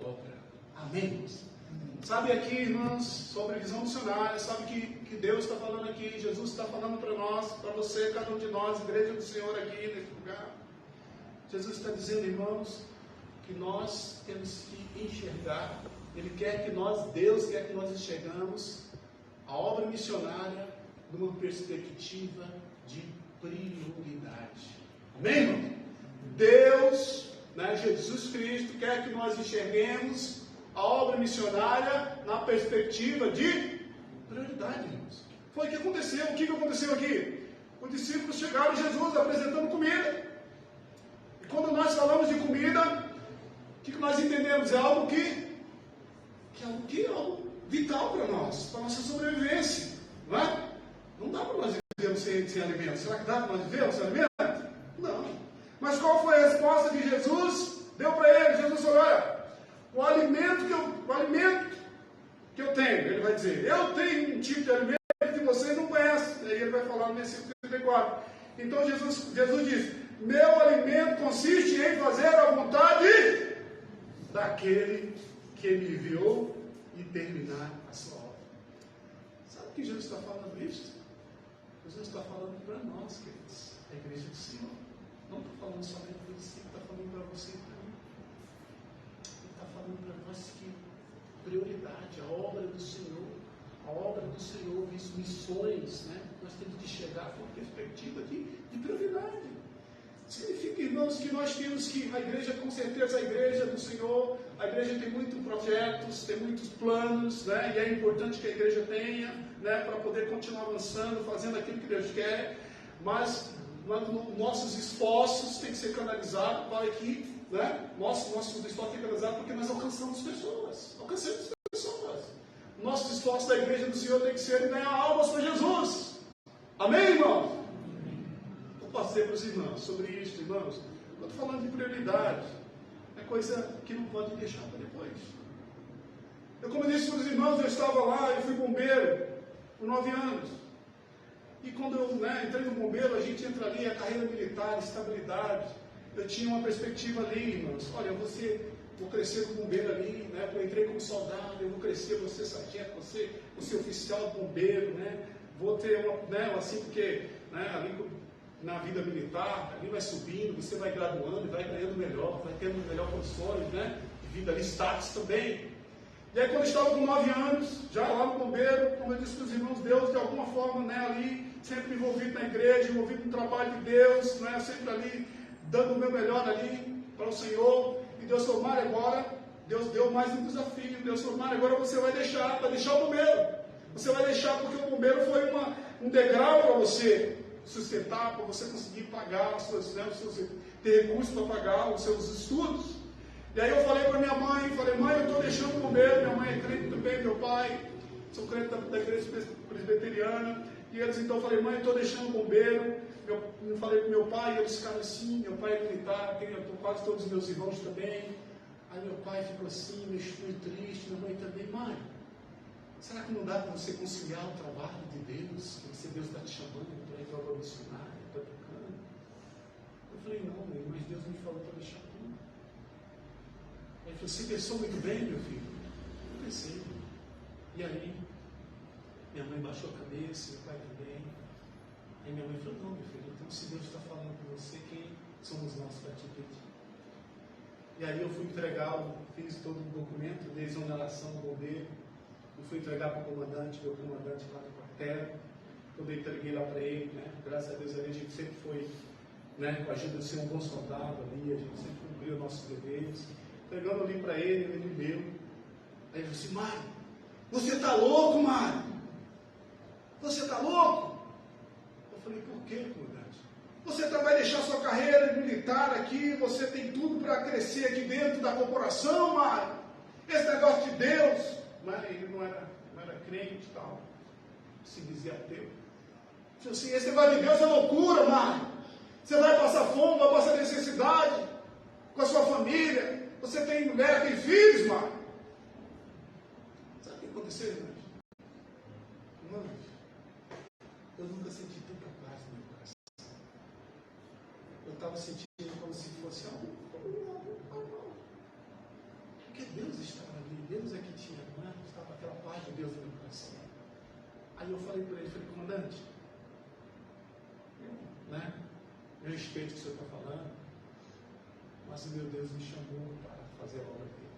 obra. Amém? Sabe aqui, irmãos, sobre visão missionária, sabe que Deus está falando aqui, Jesus está falando para nós, para você, cada um de nós, igreja do Senhor aqui nesse lugar. Jesus está dizendo, irmãos, que nós temos que enxergar, Ele quer que nós, Deus quer que nós enxergamos a obra missionária numa perspectiva de prioridade. Amém, irmão? Deus, né, Jesus Cristo, quer que nós enxerguemos a obra missionária na perspectiva de prioridade, irmãos. Foi o que aconteceu. O que aconteceu aqui? Os discípulos chegaram a Jesus apresentando comida. E quando nós falamos de comida, o que nós entendemos? É algo que é algo vital para nós, para a nossa sobrevivência. Não é? Não dá para nós vivermos sem alimento. Será que dá para nós vivermos sem alimento? Não. Mas qual foi a resposta que Jesus deu para ele? Jesus falou, olha, o alimento que eu tenho, ele vai dizer, eu tenho um tipo de alimento que vocês não conhecem. E aí ele vai falar no versículo 34. Então Jesus diz, meu alimento consiste em fazer a vontade daquele que me enviou e terminar a sua obra. Sabe o que Jesus está falando isso? Jesus está falando para nós, queridos, a igreja do Senhor. Não está falando somente para você, está falando para você também. Ele está falando para nós que prioridade, a obra do Senhor, missões, né? Nós temos que chegar com uma perspectiva de prioridade. Significa, irmãos, que nós temos que, a igreja, com certeza, a igreja do Senhor, a igreja tem muitos projetos, tem muitos planos, né? E é importante que a igreja tenha, né? Para poder continuar avançando, fazendo aquilo que Deus quer, mas nossos esforços têm que ser canalizados para que, né? Nossos esforços têm que ser canalizados porque nós alcançamos pessoas. Nossos esforços da igreja do Senhor tem que ser ganhar almas para Jesus. Amém, irmãos? Eu passei para os irmãos sobre isso, irmãos. Eu estou falando de prioridade. É coisa que não pode deixar para depois. Como eu disse para os irmãos, eu estava lá, eu fui bombeiro por 9 anos. E quando eu entrei no bombeiro, a gente entra ali, a carreira militar, estabilidade. Eu tinha uma perspectiva ali, irmãos. Olha, vou crescer no bombeiro ali, né? Eu entrei como soldado, eu vou crescer, vou ser sargento, vou ser oficial bombeiro, né? Vou ter assim, porque ali na vida militar, ali vai subindo, você vai graduando, vai ganhando melhor, vai tendo melhor condições, né? De vida ali, status também. E aí quando eu estava com 9 anos, já lá no bombeiro, como eu disse para os irmãos, Deus de alguma forma, né, ali, sempre envolvido na igreja, envolvido no trabalho de Deus, né, sempre ali, dando o meu melhor ali para o Senhor. E Deus falou, Mário, agora, Deus deu mais um desafio. Deus falou, Mário, agora você vai deixar o bombeiro. Você vai deixar porque o bombeiro foi um degrau para você sustentar, para você conseguir pagar ter recursos para pagar os seus estudos. E aí eu falei para minha mãe, mãe, eu estou deixando o bombeiro. Minha mãe é crente também, meu pai, sou crente da igreja presbiteriana. E eles então, eu falei, mãe, eu estou deixando o bombeiro. Eu falei para meu pai, e eles ficaram assim, meu pai é militar, quase todos os meus irmãos também. Aí meu pai ficou assim, meio triste, minha mãe também. Mãe, será que não dá para você conciliar o trabalho de Deus? Que Deus está te chamando para ir para a obra missionária, para tocando? Eu falei, não, mãe, mas Deus me falou para deixar tudo. Ele falou, você pensou muito bem, meu filho? Eu pensei. E aí, minha mãe baixou a cabeça, meu pai também. Aí minha mãe falou, não, meu filho, então se Deus está falando com você, quem somos nós para te pedir? E aí eu fui entregar, fiz todo o documento de exoneração do bombeiro, eu fui entregar para o comandante, meu comandante lá do quartel, quando eu entreguei lá para ele, né? Graças a Deus ali a gente sempre foi, né, com a ajuda de ser um bom soldado ali, a gente sempre cumpriu nossos deveres. Entregando ali para ele leu. Aí ele disse: Mário, você está louco, Mário? Você está louco? Eu falei: por quê, comandante? Você vai deixar sua carreira militar aqui, você tem tudo para crescer aqui dentro da corporação, Mário. Esse negócio de Deus. Mas ele não era crente e tal. Se dizia ateu. Disse assim: esse negócio de Deus é loucura, Mário. Você vai passar fome, vai passar necessidade com a sua família. Você tem mulher, tem filhos, Mário. Sabe o que aconteceu, irmãos? Irmãos, eu nunca senti tanta paz no meu coração. Eu estava sentindo como se fosse algo. Porque Deus estava ali, Deus é que tinha, né? Estava aquela paz de Deus no meu coração. Aí eu falei para ele, comandante, né? Eu respeito o que o senhor está falando, mas o meu Deus me chamou para fazer a obra dele.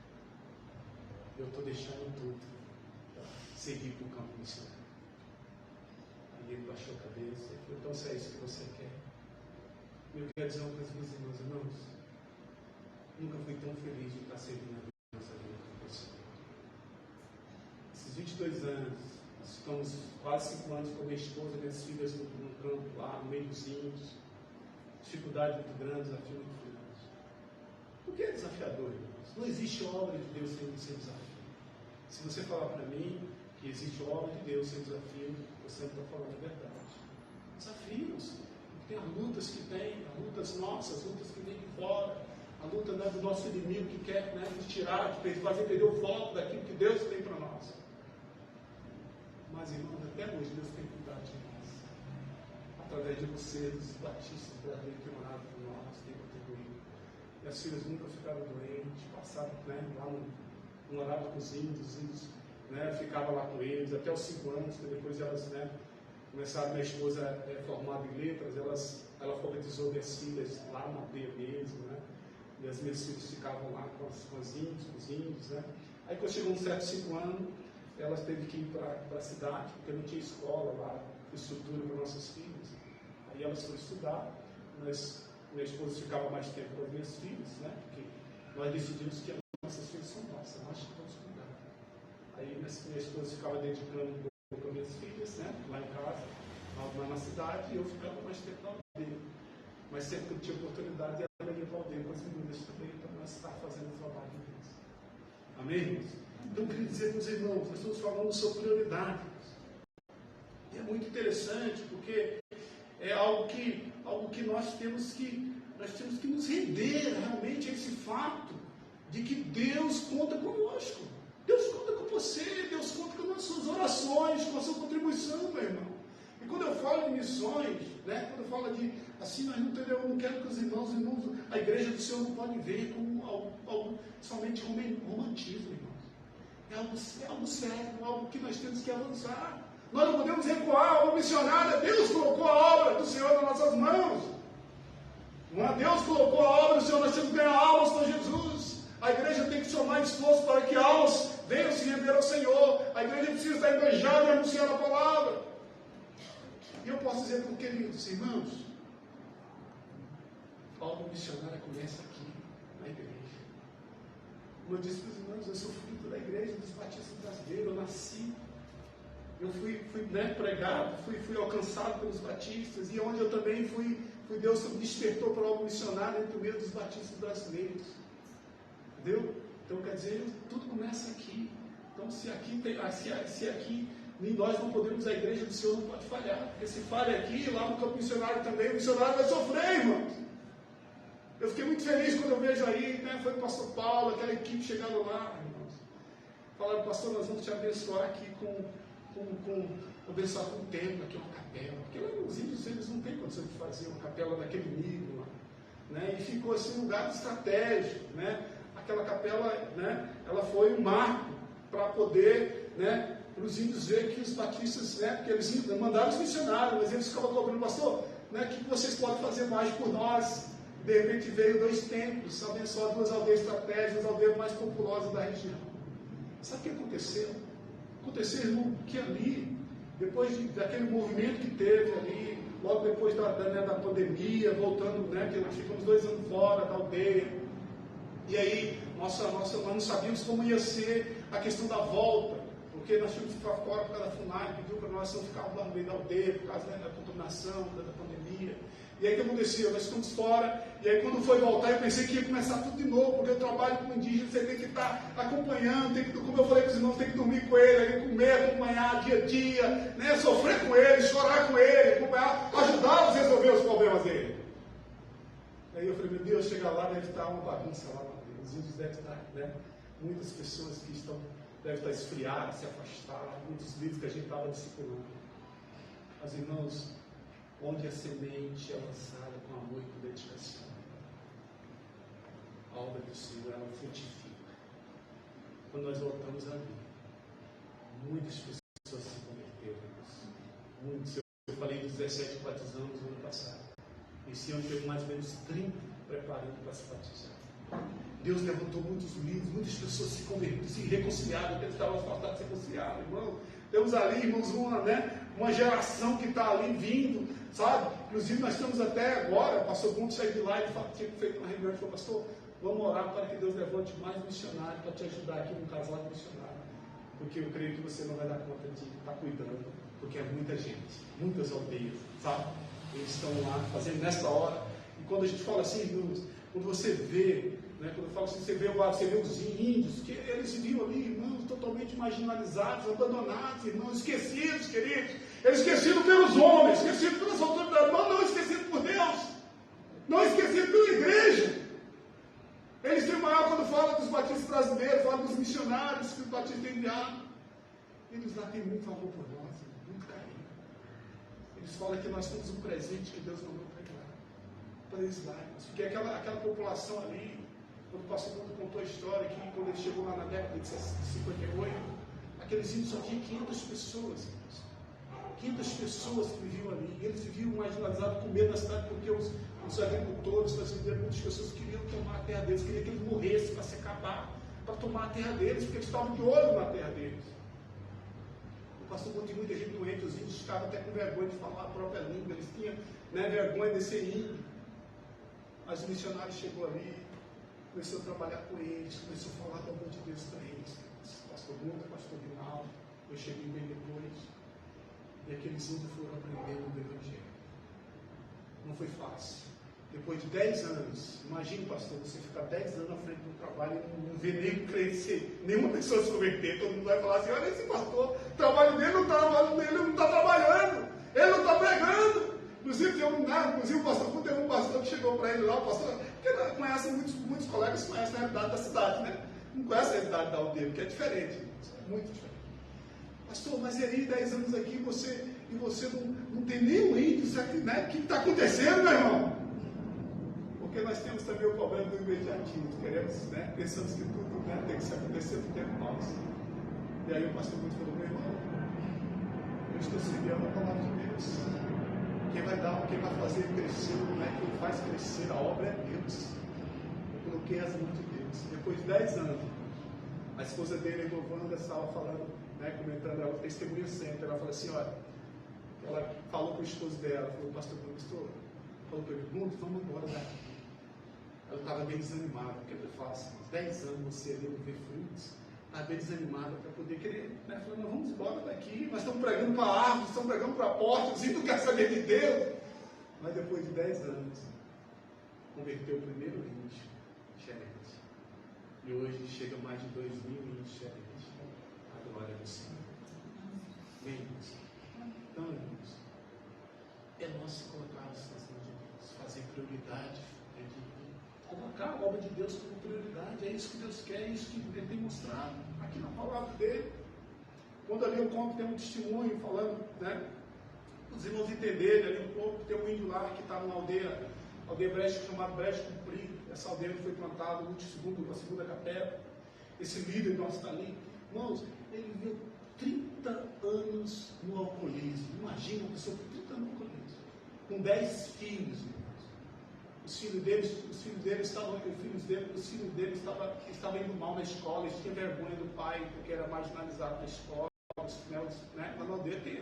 Eu estou deixando tudo para seguir para o campo missionário. Aí ele baixou a cabeça e falou: então se é isso que você quer, eu quero dizer uma coisa para os irmãos, nunca fui tão feliz de estar servindo a Deus ali no campo missionário. Esses 22 anos, nós ficamos quase 5 anos com a minha esposa e minhas filhas no campo lá, no meio dos índios. Dificuldade muito grande, desafio muito grande. O que é desafiador, irmãos? Não existe obra de Deus sem desafio. Se você falar para mim que existe obra de Deus sem desafio, você não está falando a verdade. Desafios. Tem as lutas que tem, as lutas nossas, as lutas que vêm de fora, a luta, né, do nosso inimigo que quer, né, nos tirar, que fazer perder o foco daquilo que Deus tem para nós. Mas, irmãos, até hoje Deus tem cuidado de nós. Através de vocês, dos batistas brasileiros que oraram por nós, tem contribuído. Minhas filhas nunca ficaram doentes, passaram, né, lá no horário com os índios, né, ficava lá com eles até os 5 anos, que depois elas, né, começaram. Minha esposa é formada em letras, ela alfabetizou minhas filhas lá na aldeia mesmo, né, e as minhas filhas ficavam lá com os índios, né. Aí quando chegou um certo 5 anos, elas teve que ir para a cidade, porque não tinha escola lá, estrutura para nossas filhas. Aí elas foram estudar, minha esposa ficava mais tempo com as minhas filhas, né? Porque nós decidimos que as nossas filhas são nossas, nós que vamos cuidar. Aí minha esposa ficava dedicando com as minhas filhas, né? Lá em casa, lá na cidade, e eu ficava mais tempo na aldeia. Mas sempre que eu tinha oportunidade, ela ia para a aldeia com as meninas também, para nós estar fazendo o trabalho de Deus. Amém, irmãos? Então, eu queria dizer para os irmãos, nós estamos falando sobre prioridade. E é muito interessante, porque é algo que nós temos que nos render realmente a esse fato de que Deus conta conosco. Deus conta com você, Deus conta com as suas orações, com a sua contribuição, meu irmão. E quando eu falo de missões, né, quando eu falo de, assim, eu não quero que os irmãos, a igreja do Senhor não pode ver como algo somente romantismo, irmãos. É algo sério, algo que nós temos que avançar. Nós não podemos recuar. A obra missionária, Deus colocou a obra do Senhor nas nossas mãos. Deus colocou a obra do Senhor, nós temos que ganhar almas para Jesus. A igreja tem que somar esforço para que almas venham se render ao Senhor. A igreja precisa estar engajada e anunciando a palavra. E eu posso dizer por que, irmãos, a obra missionária começa aqui, na igreja. Como eu disse para os irmãos, eu sou fruto da igreja dos batistas brasileiros, eu nasci. Eu fui né, pregado, fui alcançado pelos batistas, e onde eu também fui Deus me despertou para a obra missionária entre o meio dos batistas brasileiros. Entendeu? Então, quer dizer, tudo começa aqui. Então, se aqui nós não podemos, a igreja do Senhor não pode falhar. Porque se falha aqui, lá no campo missionário também, o missionário vai sofrer, irmãos. Eu fiquei muito feliz quando eu vejo aí, né, foi o pastor Paulo, aquela equipe chegando lá, irmãos. Falaram: pastor, nós vamos te abençoar aqui abençoar com um templo, aqui uma capela. Porque lá nos índios eles não têm condição de fazer uma capela daquele nível lá. Né? E ficou assim um lugar estratégico. Né? Aquela capela, né, ela foi um marco para poder, né, para os índios ver que os batistas, né, porque eles mandaram os missionários, mas eles ficavam cobrando: pastor, né, o que vocês podem fazer mais por nós? De repente veio 2 templos, abençoar 2 aldeias estratégicas, as aldeias mais populosas da região. Sabe o que aconteceu? Aconteceu, irmão, que ali depois daquele movimento que teve ali, logo depois da pandemia, voltando, né, que ficamos 2 anos fora da aldeia, e aí nós não sabíamos como ia ser a questão da volta, porque nós tínhamos que ficar fora por causa da FUNAI, pediu para nós não ficarmos lá no meio da aldeia, por causa, né, da contaminação, da pandemia. E aí o que aconteceu? Nós ficamos fora, e aí quando foi voltar, eu pensei que ia começar tudo de novo, porque eu trabalho com indígena, você tem que estar acompanhando, tem que, como eu falei para os irmãos, tem que dormir com ele, comer, acompanhar dia a dia, né, sofrer com ele, chorar com ele, acompanhar, ajudá-los a resolver os problemas dele. Aí eu falei, meu Deus, chegar lá deve estar uma bagunça lá, os índios devem estar, né, muitas pessoas que devem estar esfriadas, se afastadas, muitos livros que a gente estava discipulando. Mas irmãos, onde a semente é lançada com amor e com dedicação, a obra do Senhor, ela frutifica. Quando nós voltamos ali, muitas pessoas se converteram. Muitos, eu falei de 17 batizamos no ano passado. Esse ano teve mais ou menos 30 preparando para se batizar. Deus levantou muitos livros, muitas pessoas se converteram, se reconciliaram, Deus estava afastado de se reconciliar, irmão. Temos ali, irmãos, uma geração que está ali vindo, sabe? Inclusive nós estamos até agora, o pastor Bunto saiu de lá e tinha feito uma reunião e falou, pastor, vamos orar para que Deus levante mais missionário para te ajudar aqui num casal de missionário. Porque eu creio que você não vai dar conta de estar cuidando, porque é muita gente, muitas aldeias, sabe? Eles estão lá fazendo nessa hora. E quando a gente fala assim, irmãos, quando você vê, né, quando eu falo assim, você vê os índios, que eles viviam ali, irmãos, totalmente marginalizados, abandonados, irmãos, esquecidos, queridos. Eles esquecidos pelos homens, esquecidos pelas autoridades, mas não esquecidos por Deus, não esquecidos pela igreja. Eles têm maior quando falam dos batistas brasileiros, falam dos missionários que os batistas têm enviado. Eles lá têm muito amor por nós, muito carinho. Eles falam que nós somos um presente que Deus mandou para eles lá. Porque aquela população ali, quando o pastor Bruno contou a história, que quando ele chegou lá na década de 58, aqueles índios só tinham 500 pessoas. 500 pessoas que viviam ali. E eles viviam marginalizados, com medo da cidade, porque os agricultores, muitas pessoas queriam tomar a terra deles, queriam que eles morressem para se acabar, para tomar a terra deles, porque eles estavam de olho na terra deles. O pastor Bruno tinha muita gente doente, os índios ficavam até com vergonha de falar a própria língua, eles tinham, né, vergonha de ser índio. Mas o missionário chegou ali, começou a trabalhar com eles, começou a falar do amor de Deus para eles. Pastor Bruno, pastor Vinaldo, eu cheguei bem depois. E aqueles índios foram aprendendo do Evangelho. Não foi fácil. Depois de 10 anos, imagine, pastor, você ficar 10 anos à frente do trabalho e não ver nem crescer, nenhuma pessoa se converter. Todo mundo vai falar assim, olha esse pastor, o trabalho dele não está trabalhando, ele não está pregando. Inclusive, o pastor, teve um pastor que chegou para ele lá, o pastor, porque conhece, muitos colegas conhecem a realidade da cidade, né? Não conhece a realidade da aldeia, que é diferente, muito diferente. Pastor, mas aí 10 anos aqui, você não tem nenhum índio, né? O que está acontecendo, meu irmão? Porque nós temos também o problema do imediatismo, queremos, né? Pensamos que tudo, né, tem que se acontecer no tempo nosso. E aí o pastor muito falou, meu irmão, eu estou seguindo a palavra de Deus. Quem vai fazer crescer, né? Quem faz crescer a obra é Deus. Eu coloquei as mãos de Deus. Depois de 10 anos, a esposa dele, Giovana, estava falando, né, comentando, ela testemunha sempre. Ela falou assim, olha, ela falou com o esposo dela, falou, pastor, falou para ele, vamos embora daqui. Ela estava bem desanimada, porque eu faço 10 anos você ali não vê frutos. Estava bem desanimada para poder querer, né? Falando, vamos embora daqui, nós estamos pregando para a árvore, estamos pregando para a porta, os índios não querem saber de Deus. Mas depois de 10 anos, converteu o primeiro índio xerente. E hoje chega mais de 2.000 índios xerentes. A glória do Senhor. Bem, irmãos. Então, irmãos, é nosso colocar as mãos de Deus, fazer prioridade, colocar a obra de Deus como prioridade. É isso que Deus quer, é isso que Ele tem mostrado aqui na palavra dele. Quando ali eu conto, tem um testemunho falando, né? Os irmãos entenderem ali um pouco, tem um índio lá que está numa aldeia Brecha, chamada Brecha Comprido. Essa aldeia foi plantada na segunda capela. Esse líder nosso está ali. Irmãos, ele viveu 30 anos no alcoolismo. Imagina uma pessoa com 30 anos no alcoolismo. Com 10 filhos, irmãos. Os filhos dele estavam indo mal na escola, eles tinham vergonha do pai, porque era marginalizado na escola. né? Na aldeia tem,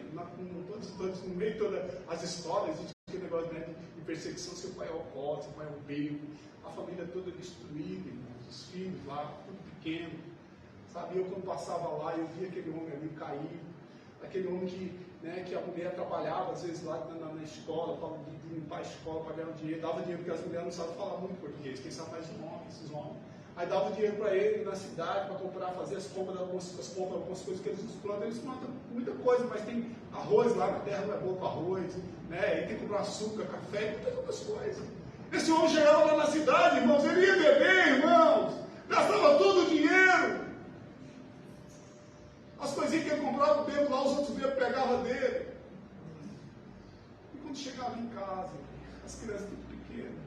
todos, no meio de todas as escolas, existe aquele negócio, né, de perseguição, seu pai é alcoólatra, seu pai é um bêbado, a família toda destruída, irmãos, os filhos lá, tudo pequeno, sabe? Eu quando passava lá, eu via aquele homem ali caído, aquele homem que a mulher trabalhava, às vezes lá na escola, para limpar a escola, para ganhar dinheiro, dava dinheiro porque as mulheres não sabem falar muito português, quem sabe mais esses homens. Aí dava dinheiro para ele na cidade, para comprar, fazer as compras de algumas coisas que eles plantam. Eles plantam muita coisa, mas tem arroz lá na terra, não é bom para arroz, né? E tem que comprar açúcar, café, muitas outras coisas. Esse homem chegava lá na cidade, irmãos, ele ia beber, irmãos, gastava todo o dinheiro. As coisinhas que ele comprava, bebo lá, os outros vinham, pegavam dele. E quando chegava em casa, as crianças tudo pequenas,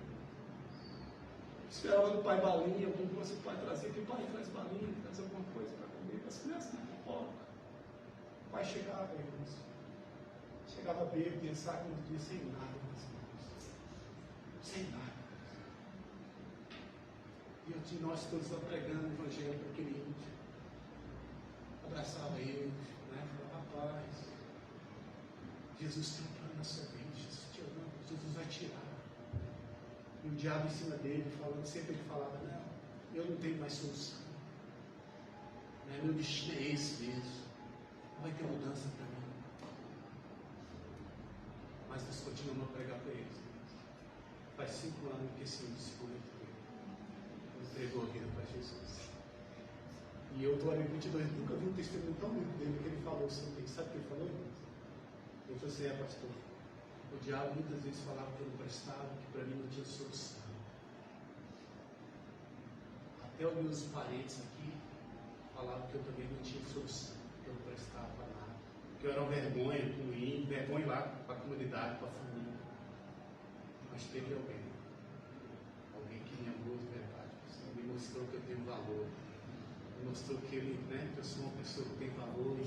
esperava do pai balinha, alguma coisa que o pai trazia, que o pai traz balinha, traz alguma coisa para comer, as crianças não pipoca. O pai chegava, irmãos, chegava bêbado, pensava no dia sem nada, meus irmãos, sem nada. E nós todos lá pregando o evangelho para aquele índio. Abraçava ele, né? Falava, rapaz, Jesus tem um plano na sua vida, Jesus te ama, Jesus vai tirar. E o diabo em cima dele, falando, sempre ele falava, não, eu não tenho mais solução. Né? Meu destino é esse mesmo. Não vai ter mudança para mim. Mas nós continuamos a pregar para eles. Faz 5 anos que esse índio se converteu. Entregou a vida para Jesus. E eu estou ali 22, nunca vi um testemunho tão lindo dele que ele falou assim. Sabe o que ele falou? Ele falou assim, pastor, o diabo muitas vezes falava que eu não prestava, que para mim não tinha solução. Até os meus parentes aqui falavam que eu também não tinha solução, que eu não prestava para nada. Que eu era uma vergonha para o índio, vergonha lá para a comunidade, para a família. Mas teve alguém que me amou de verdade, me mostrou que eu tenho valor. Mostrou que ele, né, que eu sou uma pessoa que tem valor e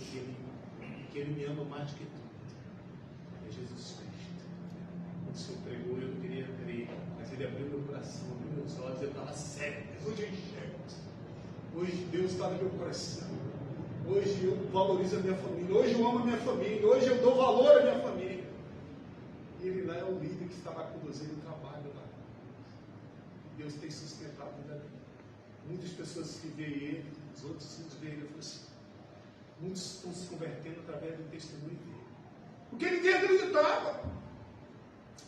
que ele me ama mais do que tudo. É Jesus Cristo. Quando o Senhor pregou, eu não queria crer, mas ele abriu meu coração, abriu meus olhos, eu estava cego. Hoje eu enxergo. Hoje Deus está no meu coração. Hoje eu valorizo a minha família. Hoje eu amo a minha família. Hoje eu dou valor à minha família. E ele lá é o líder que está lá conduzindo o trabalho lá. Deus tem sustentado a vida dele. Muitas pessoas que veem ele, os outros nos veem, ele falou assim, muitos estão se convertendo através do testemunho dele. Porque ninguém acreditava.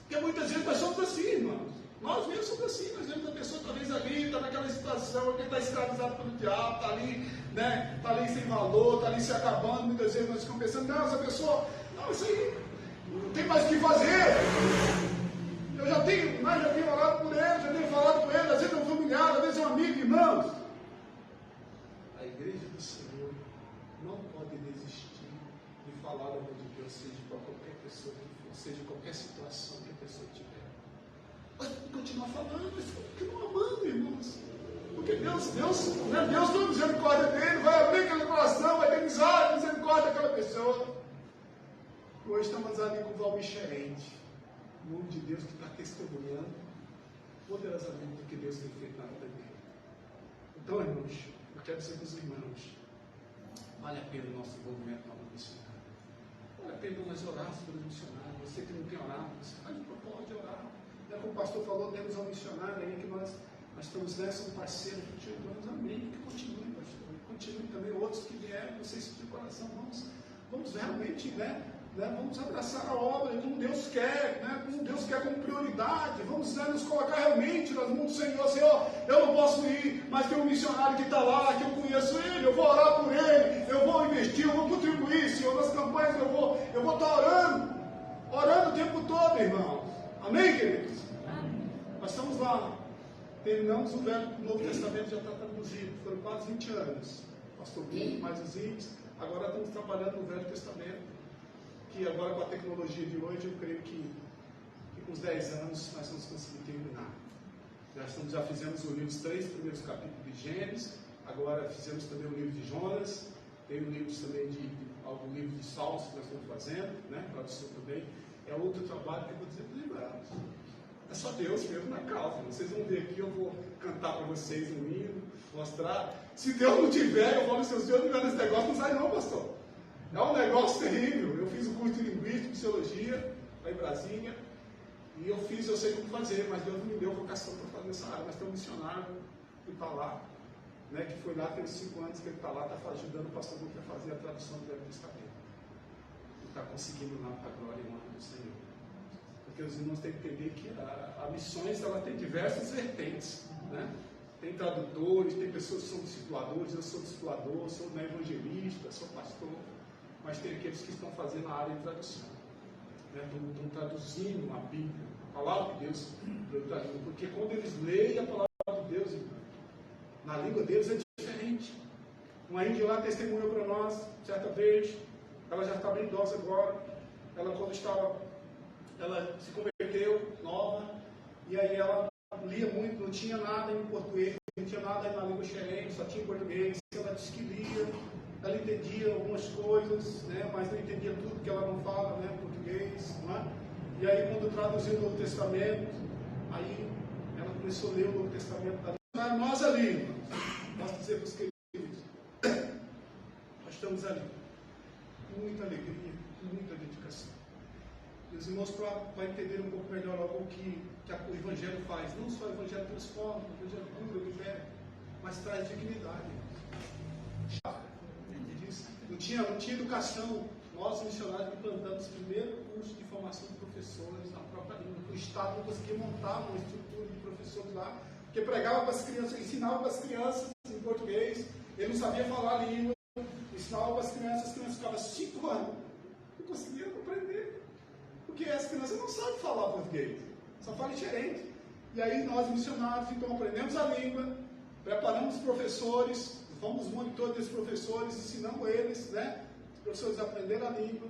Porque muitas vezes nós somos assim, irmãos. Nós mesmos somos assim, nós vemos a pessoa talvez ali, está naquela situação, alguém está escravizado pelo diabo, está ali, né, está ali sem valor, está ali se acabando, muitas vezes nós ficamos pensando, não, essa pessoa, não, isso aí, não tem mais o que fazer. Eu já tenho orado por ele, já tenho falado com ele, às vezes é um familiar, às vezes é um amigo, irmãos. A igreja do Senhor não pode desistir de falar do amor de Deus, seja para qualquer pessoa que for, seja qualquer situação que a pessoa tiver. Mas continuar falando, mas continuar amando, irmãos. Porque Deus tem misericórdia dele, vai abrir aquele coração, vai ter misericórdia daquela pessoa. Hoje estamos ali com o Valmir Xerente. O nome de Deus que está testemunhando poderosamente do que Deus tem feito na vida dele. Então, irmãos, eu quero dizer para os irmãos, vale a pena o nosso envolvimento na obra missionária. Vale a pena nós orarmos pelos missionários. Você que não tem orado, você pode orar. Como o pastor falou, temos um missionário aí que nós estamos nessa, um parceiro, continuamos, amém, que continue, pastor. Continue também outros que vieram, vocês de coração, vamos realmente, vamos abraçar a obra como Deus quer, como Deus quer como prioridade. Vamos nos colocar realmente nas mãos do Senhor. Senhor, eu não posso ir, mas tem um missionário que está lá, que eu conheço ele, eu vou orar por ele, eu vou investir, eu vou contribuir, Senhor, nas campanhas eu vou estar orando o tempo todo, irmãos. Amém, queridos? Amém. Nós estamos lá, terminamos o Novo Testamento, já está traduzido, foram quase 20 anos. Pastor Bruno, mais os índios, agora estamos trabalhando no Velho Testamento. Que agora com a tecnologia de hoje, eu creio que com uns 10 anos nós vamos conseguir terminar. Já fizemos os 3 primeiros capítulos de Gênesis, agora fizemos também o livro de Jonas, tem o livro também algum livro de Salmos que nós estamos fazendo, tradução também. É outro trabalho que eu vou dizer para os irmãos. É só Deus mesmo na causa. Vocês vão ver aqui, eu vou cantar para vocês um hino, mostrar. Se Deus não tiver, eu falo, se o Senhor não tiver nesse negócio, não sai não, pastor. É um negócio terrível. Eu fiz o curso de Linguística e Psicologia lá em Brasília, e eu sei como fazer, mas Deus não me deu vocação para fazer essa área. Mas tem um missionário que está lá, né, que foi lá, tem uns 5 anos que ele está lá, está ajudando o pastor Duque a fazer a tradução do Velho Testamento. E está conseguindo lá para a glória e honra do Senhor. Porque os irmãos têm que entender que a missões ela tem diversas vertentes, né? Tem tradutores, tem pessoas que são discipuladores, eu sou discipulador, sou evangelista, sou pastor, mas tem aqueles que estão fazendo a área de tradução, né? Estão traduzindo a Bíblia, a palavra de Deus, porque quando eles leem a palavra de Deus, na língua deles é diferente. Uma índia lá testemunhou para nós, certa vez, ela já está bem idosa agora, ela se converteu, nova, e aí ela lia muito, não tinha nada em português, não tinha nada na língua xerém, só tinha em português. Ela disse que lia, ela entendia algumas coisas, né, mas não entendia tudo que ela não fala, né, português, não é? E aí quando traduziu o Novo Testamento, aí ela começou a ler o Novo Testamento. Nós ali, irmãos, posso dizer para os queridos, nós estamos ali, com muita alegria, com muita dedicação. E os irmãos para entender um pouco melhor o que o Evangelho faz. Não só o Evangelho transforma, o Evangelho cura, liberta, mas traz dignidade. Não tinha educação. Nós, missionários, implantamos o primeiro curso de formação de professores na própria língua. O Estado não conseguia montar uma estrutura de professores lá, porque pregava para as crianças, ensinava para as crianças em português, ele não sabia falar a língua, ensinava para as crianças ficavam 5 anos, não conseguiam aprender. Porque as crianças não sabem falar português, só falam diferente. E aí nós, missionários, então aprendemos a língua, preparamos os professores, fomos monitores desses professores, ensinamos eles, né? Os professores aprenderam a língua,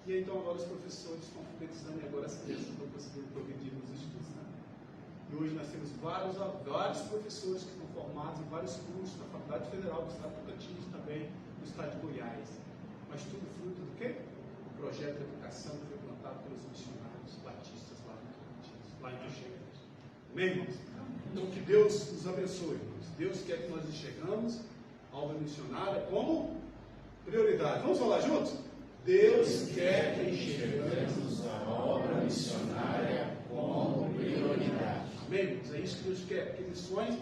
e então agora os professores estão alfabetizando e agora as crianças estão conseguindo progredir nos estudos, né? E hoje nós temos vários professores que estão formados em vários cursos da Faculdade Federal do Estado de Tocantins, também do Estado de Goiás. Mas tudo fruto do quê? O projeto de educação que foi plantado pelos missionários batistas lá em Tocantins, lá em Tocantins. Amém, irmãos? Então que Deus nos abençoe, irmãos. Deus quer que nós enxergamos a obra missionária como prioridade. Vamos falar juntos? Deus quer que enxergamos a obra missionária como prioridade. Amém, irmãos? É isso que Deus quer, porque missões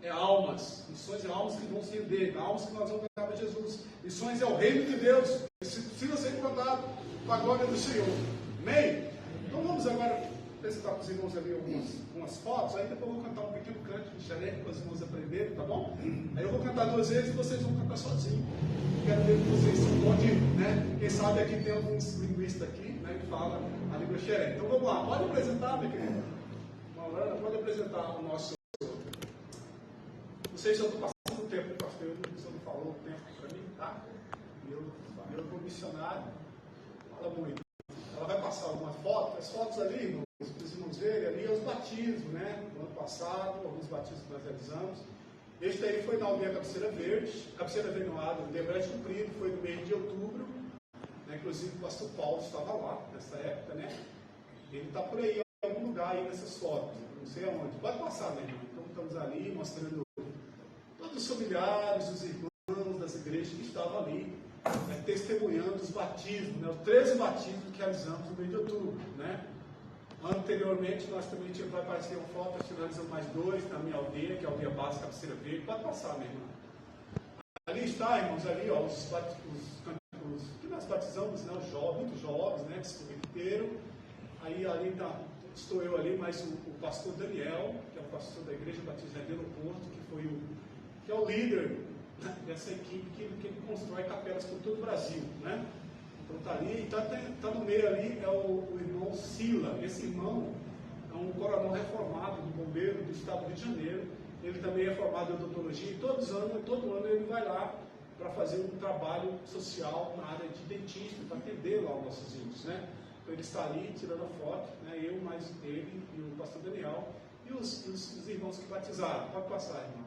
é almas que vão se render, almas que nós vamos ganhar para Jesus. Missões é o reino de Deus, que precisa ser implantado para a glória do Senhor. Amém? Então vamos agora apresentar para os irmãos ali algumas fotos, aí depois eu vou cantar um pequeno canto de xerém para os irmãos aprenderem, tá bom? Aí eu vou cantar 2 vezes e vocês vão cantar sozinhos. Quero ver que vocês podem, né? Quem sabe aqui tem alguns linguistas aqui, né, que falam a língua xerém. Então vamos lá, pode apresentar, minha querida. Maulana, pode apresentar o nosso. Não sei se eu estou passando o tempo, pastor, o senhor não falou o tempo para mim, tá? Eu como missionário, fala muito. Ela vai passar algumas fotos, as fotos ali, irmãos, para os irmãos verem, ali é os batismos, né? No ano passado, alguns batismos que nós realizamos. Este aí foi na aldeia Cabeceira Verde, Cabeceira Verde no lado, de Brete Comprido, foi no mês de outubro, né? Inclusive o pastor Paulo estava lá nessa época, né? Ele está por aí, em algum lugar aí nessas fotos, não sei aonde. Pode passar, né, irmão? Então estamos ali mostrando todos os familiares, os irmãos das igrejas que estavam ali, né, testemunhando os batismos, né, os 13 batismos que realizamos no mês de outubro, né? Anteriormente, nós também vai aparecer uma foto, nós finalizamos mais 2 na minha aldeia, que é a aldeia básica Cabeceira Verde. Pode passar, minha irmã. Ali está, irmãos, ali, ó, os que nós batizamos, né, os jovens, muitos jovens, né, que se converteram. Aí ali tá, estou eu ali, mas o pastor Daniel, que é o pastor da Igreja Batista de Aeroporto, que é o líder, né, dessa equipe que constrói capelas por todo o Brasil, né? Então está ali, e está no meio ali é o irmão Sila. Esse irmão é um coronel reformado do bombeiro do estado do Rio de Janeiro. Ele também é formado em odontologia e todo ano ele vai lá para fazer um trabalho social na área de dentista, para atender lá os nossos índios, né? Então ele está ali tirando a foto, né? Eu, mais ele e o pastor Daniel e os irmãos que batizaram. Pode passar, irmão.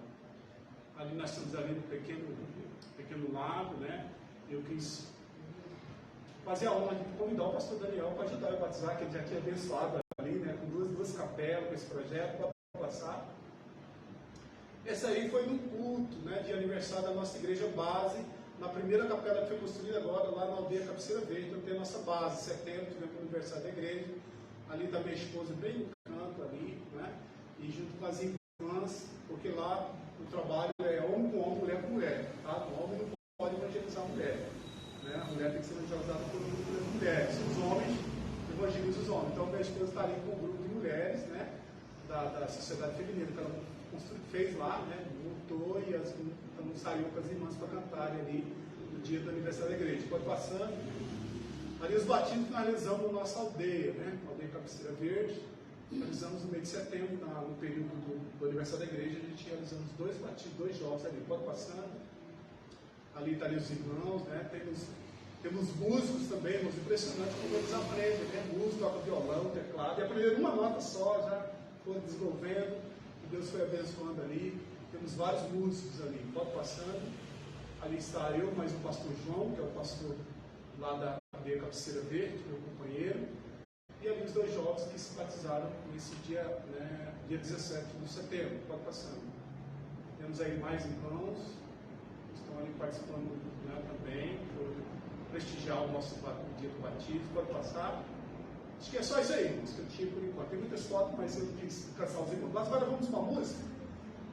Ali nós estamos ali no pequeno lago, né? Eu quis fazer a honra de convidar o pastor Daniel para ajudar a batizar, que ele já tinha abençoado ali, né? Com duas capelas, com esse projeto, para passar. Essa aí foi num culto, né, de aniversário da nossa igreja base, na primeira capela que foi construída agora, lá na aldeia Cabeceira Verde, onde tem a nossa base, setembro, tivemos o aniversário da igreja. Ali está minha esposa bem no canto ali, né? E junto com as irmãs, porque lá o trabalho é homem com homem, mulher com mulher, tá? O homem não pode evangelizar a mulher, né? A mulher tem que ser evangelizada por um grupo de mulheres. Os homens evangelizam os homens. Então minha esposa está ali com um grupo de mulheres, né? Da sociedade feminina, que ela fez lá, né? Montou e então saiu com as irmãs para cantarem ali no dia do aniversário da igreja. Pode passando. Ali os batismos nós realizamos na nossa aldeia, né? Aldeia Cabeceira Verde. Realizamos no mês de setembro, no período do aniversário da igreja, a gente realizamos 2 batismos, 2 jovens ali. Pode passando. Ali está ali os irmãos, né? Temos músicos também, irmãos, impressionante como eles aprendem, né? Músico, toca violão, teclado, e aprenderam uma nota só, já foram desenvolvendo, e Deus foi abençoando ali. Temos vários músicos ali. Pode passando. Ali está eu, mais o pastor João, que é o pastor lá da aldeia Cabeceira Verde, meu companheiro, e ali os 2 jovens que se batizaram nesse dia, né, dia 17 de setembro. Pode passando. Temos aí mais irmãos que estão ali participando, né, também, por prestigiar o nosso dia do batismo. Pode passar. Acho que é só isso aí, irmãos, que eu tinha por enquanto. Tem muitas fotos, mas eu quis cansar os irmãos. Mas agora vamos uma música.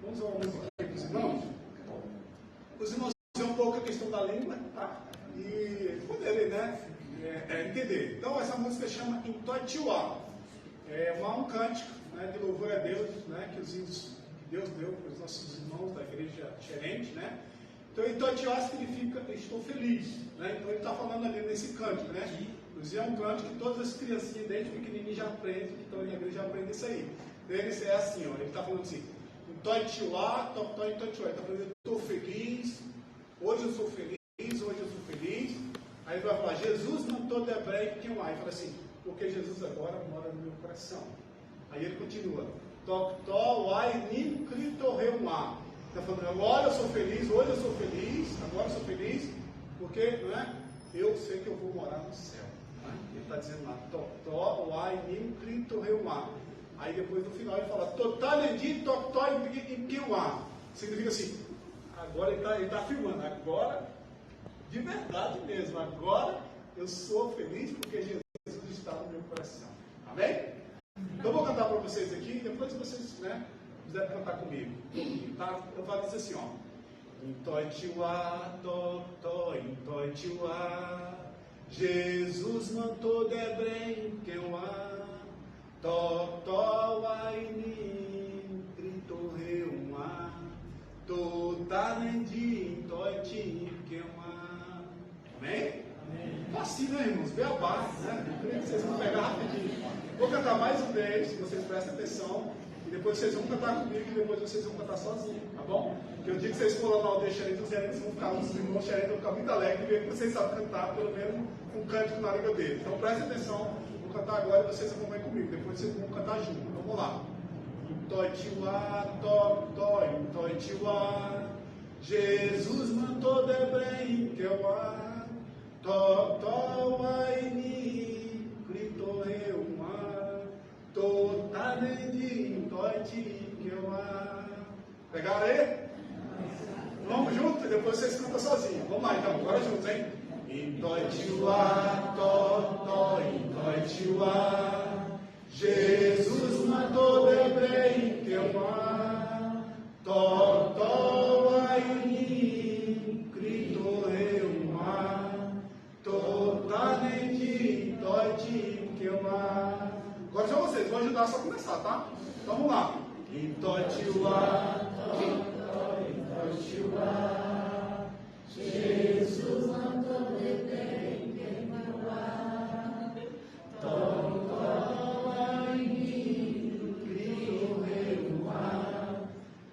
Vamos a uma música aqui para os irmãos. Os irmãos dizem um pouco a questão da língua, tá? E poderem, né, entender. Então, essa música chama Intoitiuá. É um cântico, né, de louvor a Deus, né, que os índios, que Deus deu para os nossos irmãos da igreja Xerente, né? Então, Intoitiuá significa estou feliz, né? Então, ele está falando ali nesse cântico, né? Inclusive, é um cântico que todas as criancinhas desde pequenininho já aprendem, que estão na igreja já aprendem isso aí. Então, ele é assim, ó, ele está falando assim, Intoitiuá, Intoitiuá. Ele está falando, estou feliz, hoje eu sou feliz, hoje eu sou feliz. Aí ele vai falar, Jesus mandou Debrei que lá. E fala assim, porque Jesus agora mora no meu coração. Aí ele continua, Toctó, Uai, Nim, Crito, Reumá. Está falando, agora eu sou feliz, hoje eu sou feliz, agora eu sou feliz, porque, não é? Eu sei que eu vou morar no céu. Né? Ele está dizendo lá, Toctó, Uai, Nim, Crito, Reumá. Aí depois no final ele fala, Totanendi, Toctó, Impiuá. Significa assim, agora ele está afirmando, agora, de verdade mesmo, agora eu sou feliz porque Jesus está no meu coração. Amém? Então eu vou cantar para vocês aqui, depois vocês, né, quiserem cantar comigo. Tá? Eu vou dizer assim, ó. Intoitiuá, Toctó, Intoitiuá, Jesus mandou Debrei Keuá, Toctó, Ainim, Crito, Reumá, Totanendi, Intoiti, Keuá. Amém? Então assim, né, irmãos? Beabá, né? Eu creio que vocês vão pegar rapidinho. Vou cantar mais uma vez, vocês prestem atenção. E depois vocês vão cantar comigo e depois vocês vão cantar sozinhos, tá bom? Porque o dia que vocês forem lá na aldeia Xerente, os irmãos vão ficar, os irmãos Xerente vão ficar muito alegres de ver que vocês sabem cantar, pelo menos um cântico na língua deles. Então prestem atenção, vou cantar agora e vocês acompanham comigo. Depois vocês vão cantar junto. Então vamos lá. Intoitiuá, Toctó, Intoitiuá, Jesus mandou Debrei Keuá, Toctó, Ainim, Crito, Reumá, Totanendi, Intoiti, Keuá. Pegaram aí? Vamos juntos? Depois vocês cantam sozinhos. Vamos lá então, agora juntos, hein? Intoitiuá, Toctó, Intoitiuá, Jesus mandou Debrei Keuá, Toctó, Ainim, Crito, Reumá, Totanendi, Intoiti, Keuá. Agora só vocês, vou ajudar só a começar, tá? Então vamos lá. Intoitiuá, Toctó, Intoitiuá, Jesus mandou Debrei Keuá, Toctó, Ainim, Crito, Reumá,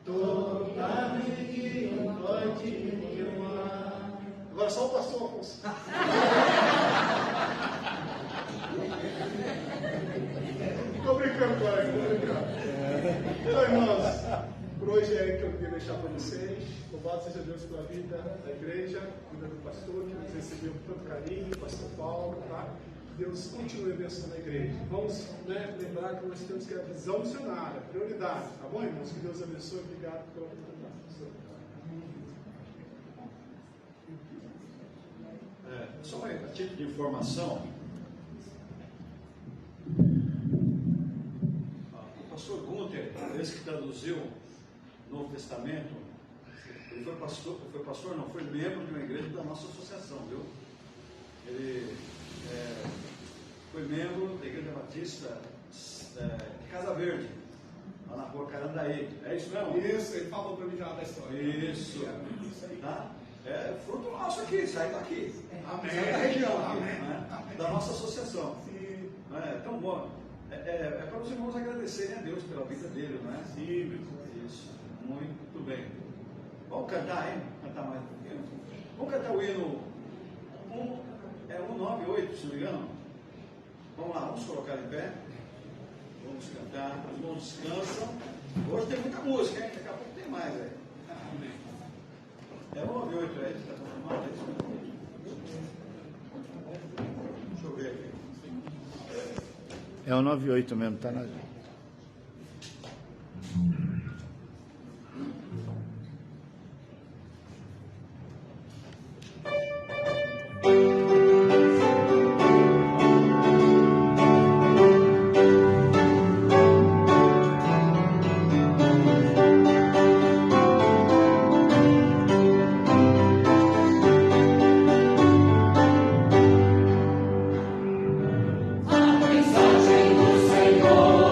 Totanendi, Intoiti, Keuá. Agora só o pastor Afonso. Estou brincando, colega, estou brincando. Então, irmãos, por hoje é que eu queria deixar para vocês. Louvado seja Deus pela vida da igreja, vida do pastor, que nos recebeu com tanto carinho, pastor Paulo, tá? Deus continue abençoando a igreja. Vamos, né, lembrar que nós temos que ter a visão missionária, prioridade, tá bom, irmãos? Que Deus abençoe. Obrigado pela oportunidade. Só a título de informação, o pastor Gunther, esse que traduziu o Novo Testamento, ele foi pastor, não, foi membro de uma igreja da nossa associação, viu? Ele foi membro da Igreja Batista de Casa Verde, lá na rua Carandaí. É isso mesmo? Isso, ele falou para mim já da história. Isso. Tá? É fruto nosso aqui, sai daqui. Amém. Sai da região aqui, Amém. né? Amém. Da nossa associação. Sim. É tão bom. É para os irmãos agradecerem a Deus pela vida dele, não é? Sim, meu Deus. Isso. Muito bem. Vamos cantar, hein? Cantar mais um pouquinho? Vamos cantar o hino 198, se não me engano. Vamos lá, vamos colocar em pé. Vamos cantar. Os irmãos descansam. Hoje tem muita música, hein? Daqui a pouco tem mais, velho. Amém. É 198, é isso que está confirmado? É isso? Deixa eu ver aqui. É o 98 mesmo, tá na. Mensagem do Senhor.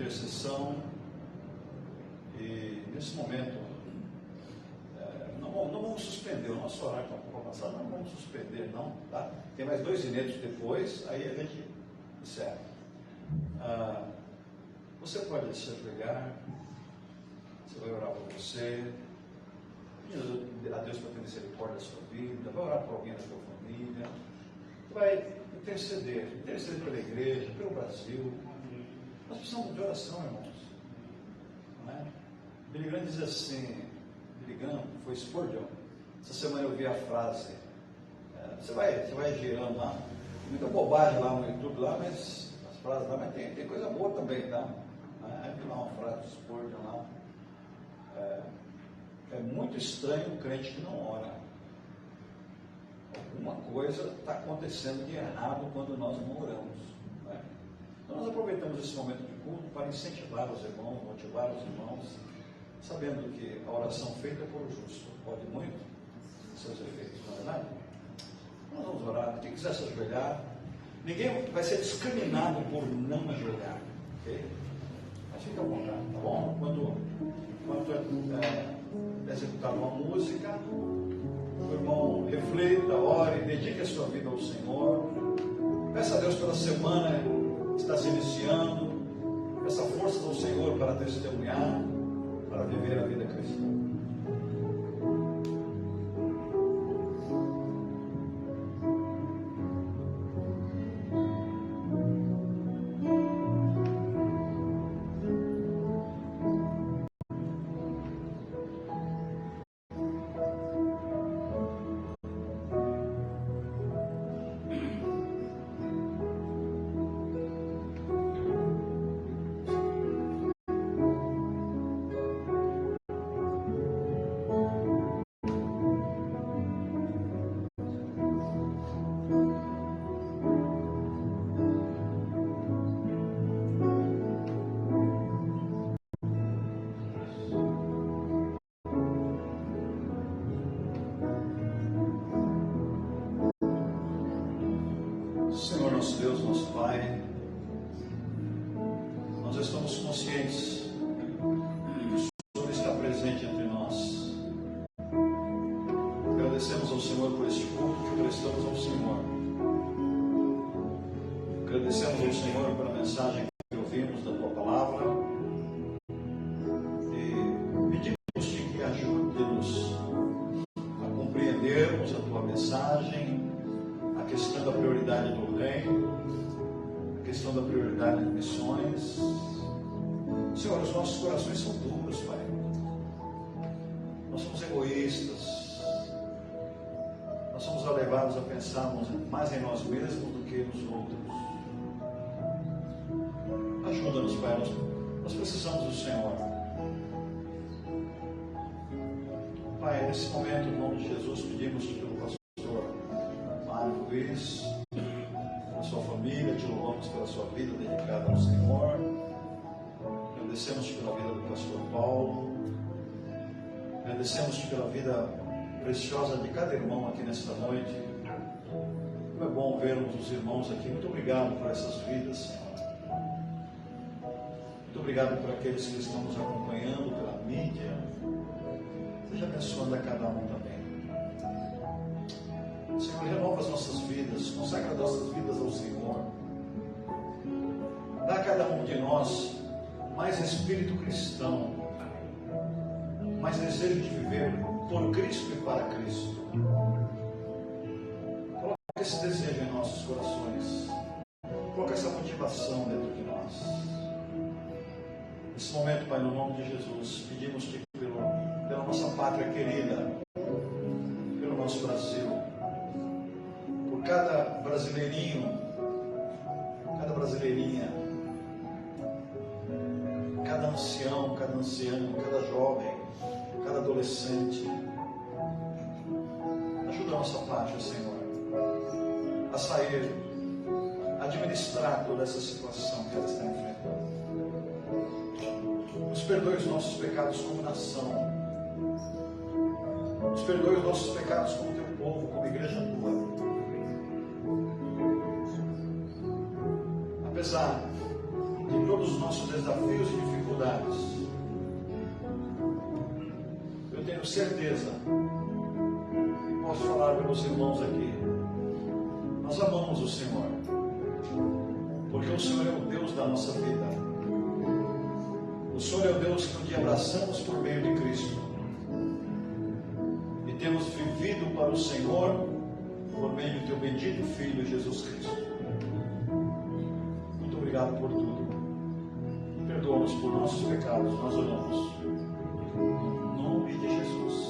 intercessão. E nesse momento, não vamos suspender o nosso horário está um pouco avançado, não vamos suspender não, tá? Tem mais 2 inéditos depois, aí a gente encerra. Você pode se ajoelhar, você vai orar por você, pedir a Deus para ter misericórdia da sua vida, vai orar por alguém da sua família, vai interceder pela igreja, pelo Brasil. Nós precisamos de oração, irmãos. Não é? Billy Graham diz assim: ligando, foi Spurgeon. Essa semana eu vi a frase, você vai girando lá, muita bobagem lá no YouTube, lá, mas as frases lá, mas tem coisa boa também, tá? Aí vi lá uma frase do Spurgeon lá, é muito estranho o crente que não ora. Alguma coisa está acontecendo de errado quando nós não oramos. Né? Então nós aproveitamos esse momento de culto para incentivar os irmãos, motivar os irmãos, sabendo que a oração feita por justo pode muito seus efeitos, não é verdade? Nós vamos orar. Quem quiser se ajoelhar, ninguém vai ser discriminado por não ajoelhar, ok? Mas fica à vontade, tá bom? Quando executar uma música, o irmão reflita, ore, dedique a sua vida ao Senhor. Peça a Deus pela semana que está se iniciando, essa força do Senhor para testemunhar, para viver a vida cristã. Senhor nosso Deus, nosso Pai, nós estamos conscientes que o Senhor está presente entre nós. Agradecemos ao Senhor por este culto que prestamos ao Senhor. Agradecemos ao Senhor pela mensagem que ouvimos da Tua Palavra e pedimos-te que ajude-nos a compreendermos a Tua mensagem, a questão da prioridade do reino, a questão da prioridade de missões. Senhor, os nossos corações são duros, Pai. Nós somos egoístas. Nós somos levados a pensarmos mais em nós mesmos do que nos outros. Ajuda-nos, Pai. Nós precisamos do Senhor. Pai, nesse momento, em nome de Jesus, pedimos-te pelo pastor Luiz, pela sua família, te louvamos pela sua vida dedicada ao Senhor. Agradecemos-te pela vida do pastor Paulo. Agradecemos-te pela vida preciosa de cada irmão aqui nesta noite. Como é bom vermos os irmãos aqui. Muito obrigado por essas vidas, Senhor. Muito obrigado por aqueles que estão nos acompanhando pela mídia. Seja abençoando a cada um também. Senhor, renova as nossas vidas, consagra as nossas vidas ao Senhor. Dá a cada um de nós mais espírito cristão, mais desejo de viver por Cristo e para Cristo. Coloca esse desejo em nossos corações. Coloca essa motivação dentro de nós. Nesse momento, Pai, no nome de Jesus, pedimos-te pela nossa pátria querida, pelo nosso Brasil, por cada brasileirinho, cada brasileirinha, cada ancião, cada anciano, cada jovem, cada adolescente. Ajuda a nossa pátria, Senhor, a sair, a administrar toda essa situação que ela está enfrentando. Nos perdoe os nossos pecados como nação. Nos perdoe os nossos pecados como teu povo, como igreja tua. Apesar de todos os nossos desafios e dificuldades, eu tenho certeza, e posso falar pelos irmãos aqui, nós amamos o Senhor, porque o Senhor é o Deus da nossa vida. O Senhor é o Deus que um dia abraçamos por meio de Cristo e temos vivido para o Senhor por meio do teu bendito Filho Jesus Cristo. Muito obrigado por tudo. Perdoa-nos por nossos pecados, nós oramos. Em nome de Jesus.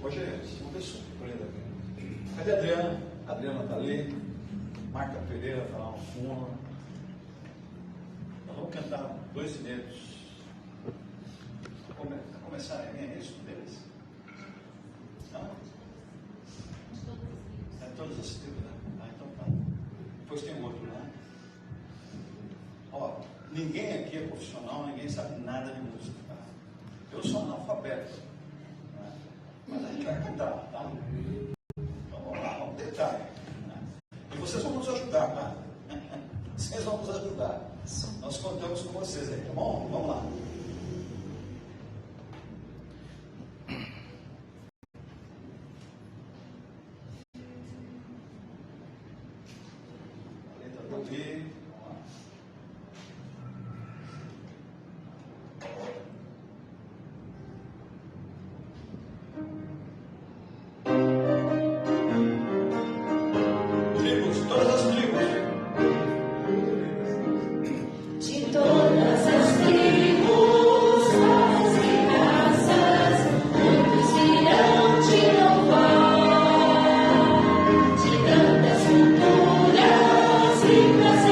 Hoje é segunda surpresa. Cadê a Adriana? A Adriana está ali. Marta Pereira está lá no fundo. Nós vamos cantar 2 inéditos. Para começar, é isso deles? Não? É todas as tribos, né? Ah, então tá. Depois tem outro, né? Ó, ninguém aqui é profissional, ninguém sabe nada de música, tá? Eu sou analfabeto, né? Mas a gente vai cantar, tá? Então vamos lá, vamos tentar. Né? E vocês vão nos ajudar, tá? Vocês vão nos ajudar. Nós contamos com vocês aí, tá bom? Vamos lá. A letra do B. Tribos, todas as tribos. De todas as tribos, povos e raças, muitos virão te louvar. De tantas culturas, línguas e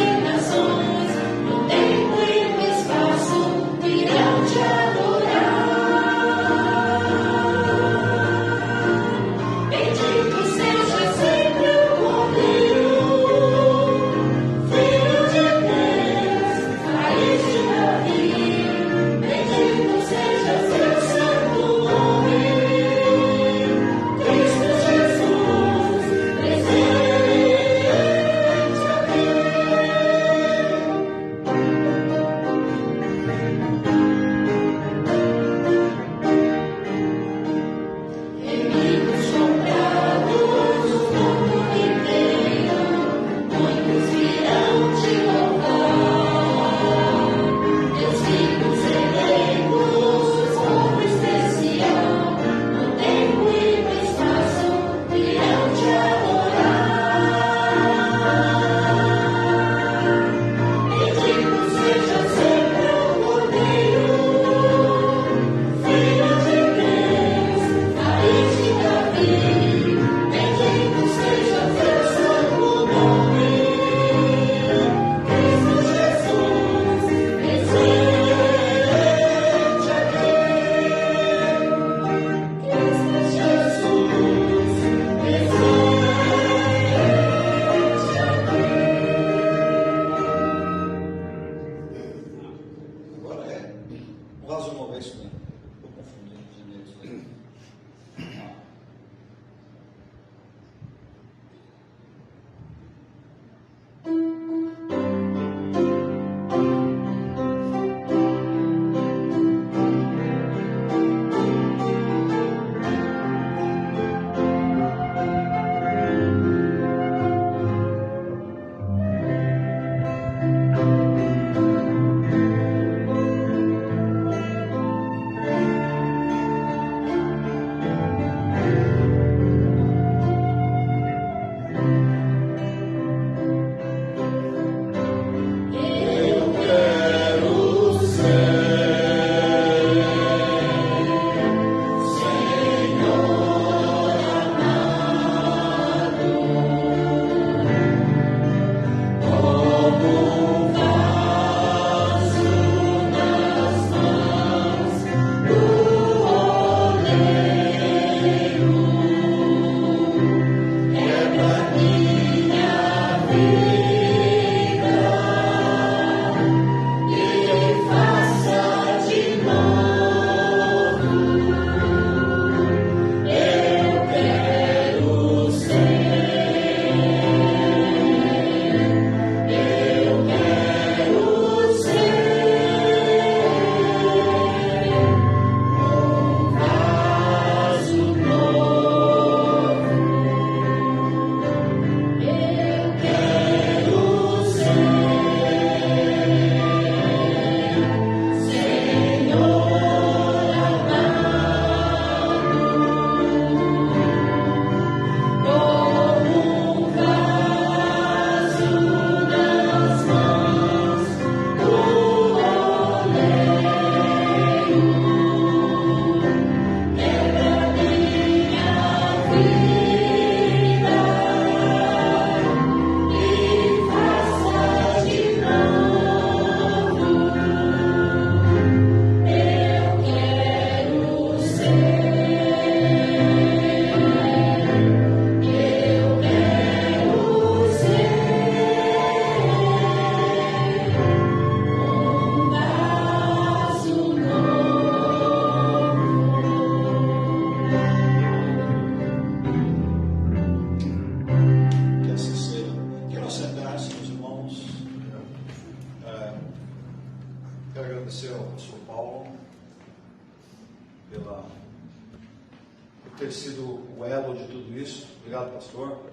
ter sido o elo de tudo isso. Obrigado, pastor.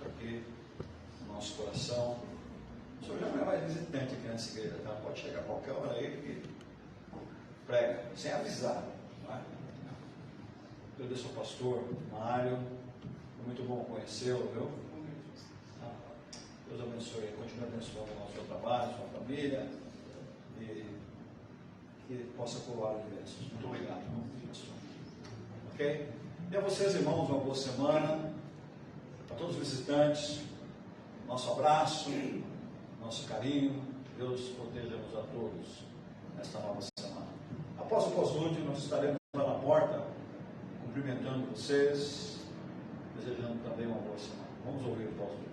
Aqui, no nosso coração. O senhor já não é mais visitante aqui nessa igreja, tá? Pode chegar a qualquer hora aí e prega, sem avisar. Não é? Eu agradeço ao pastor Mário. Foi muito bom conhecê-lo, viu? Deus abençoe, continue abençoando o seu trabalho, sua família, e que possa coroar de bênçãos. Muito obrigado, pastor. Ok? E a vocês, irmãos, uma boa semana. A todos os visitantes, nosso abraço, nosso carinho. Deus proteja-nos a todos nesta nova semana. Após o pós-lúdio, nós estaremos lá na porta, cumprimentando vocês, desejando também uma boa semana. Vamos ouvir o pós-lúdio.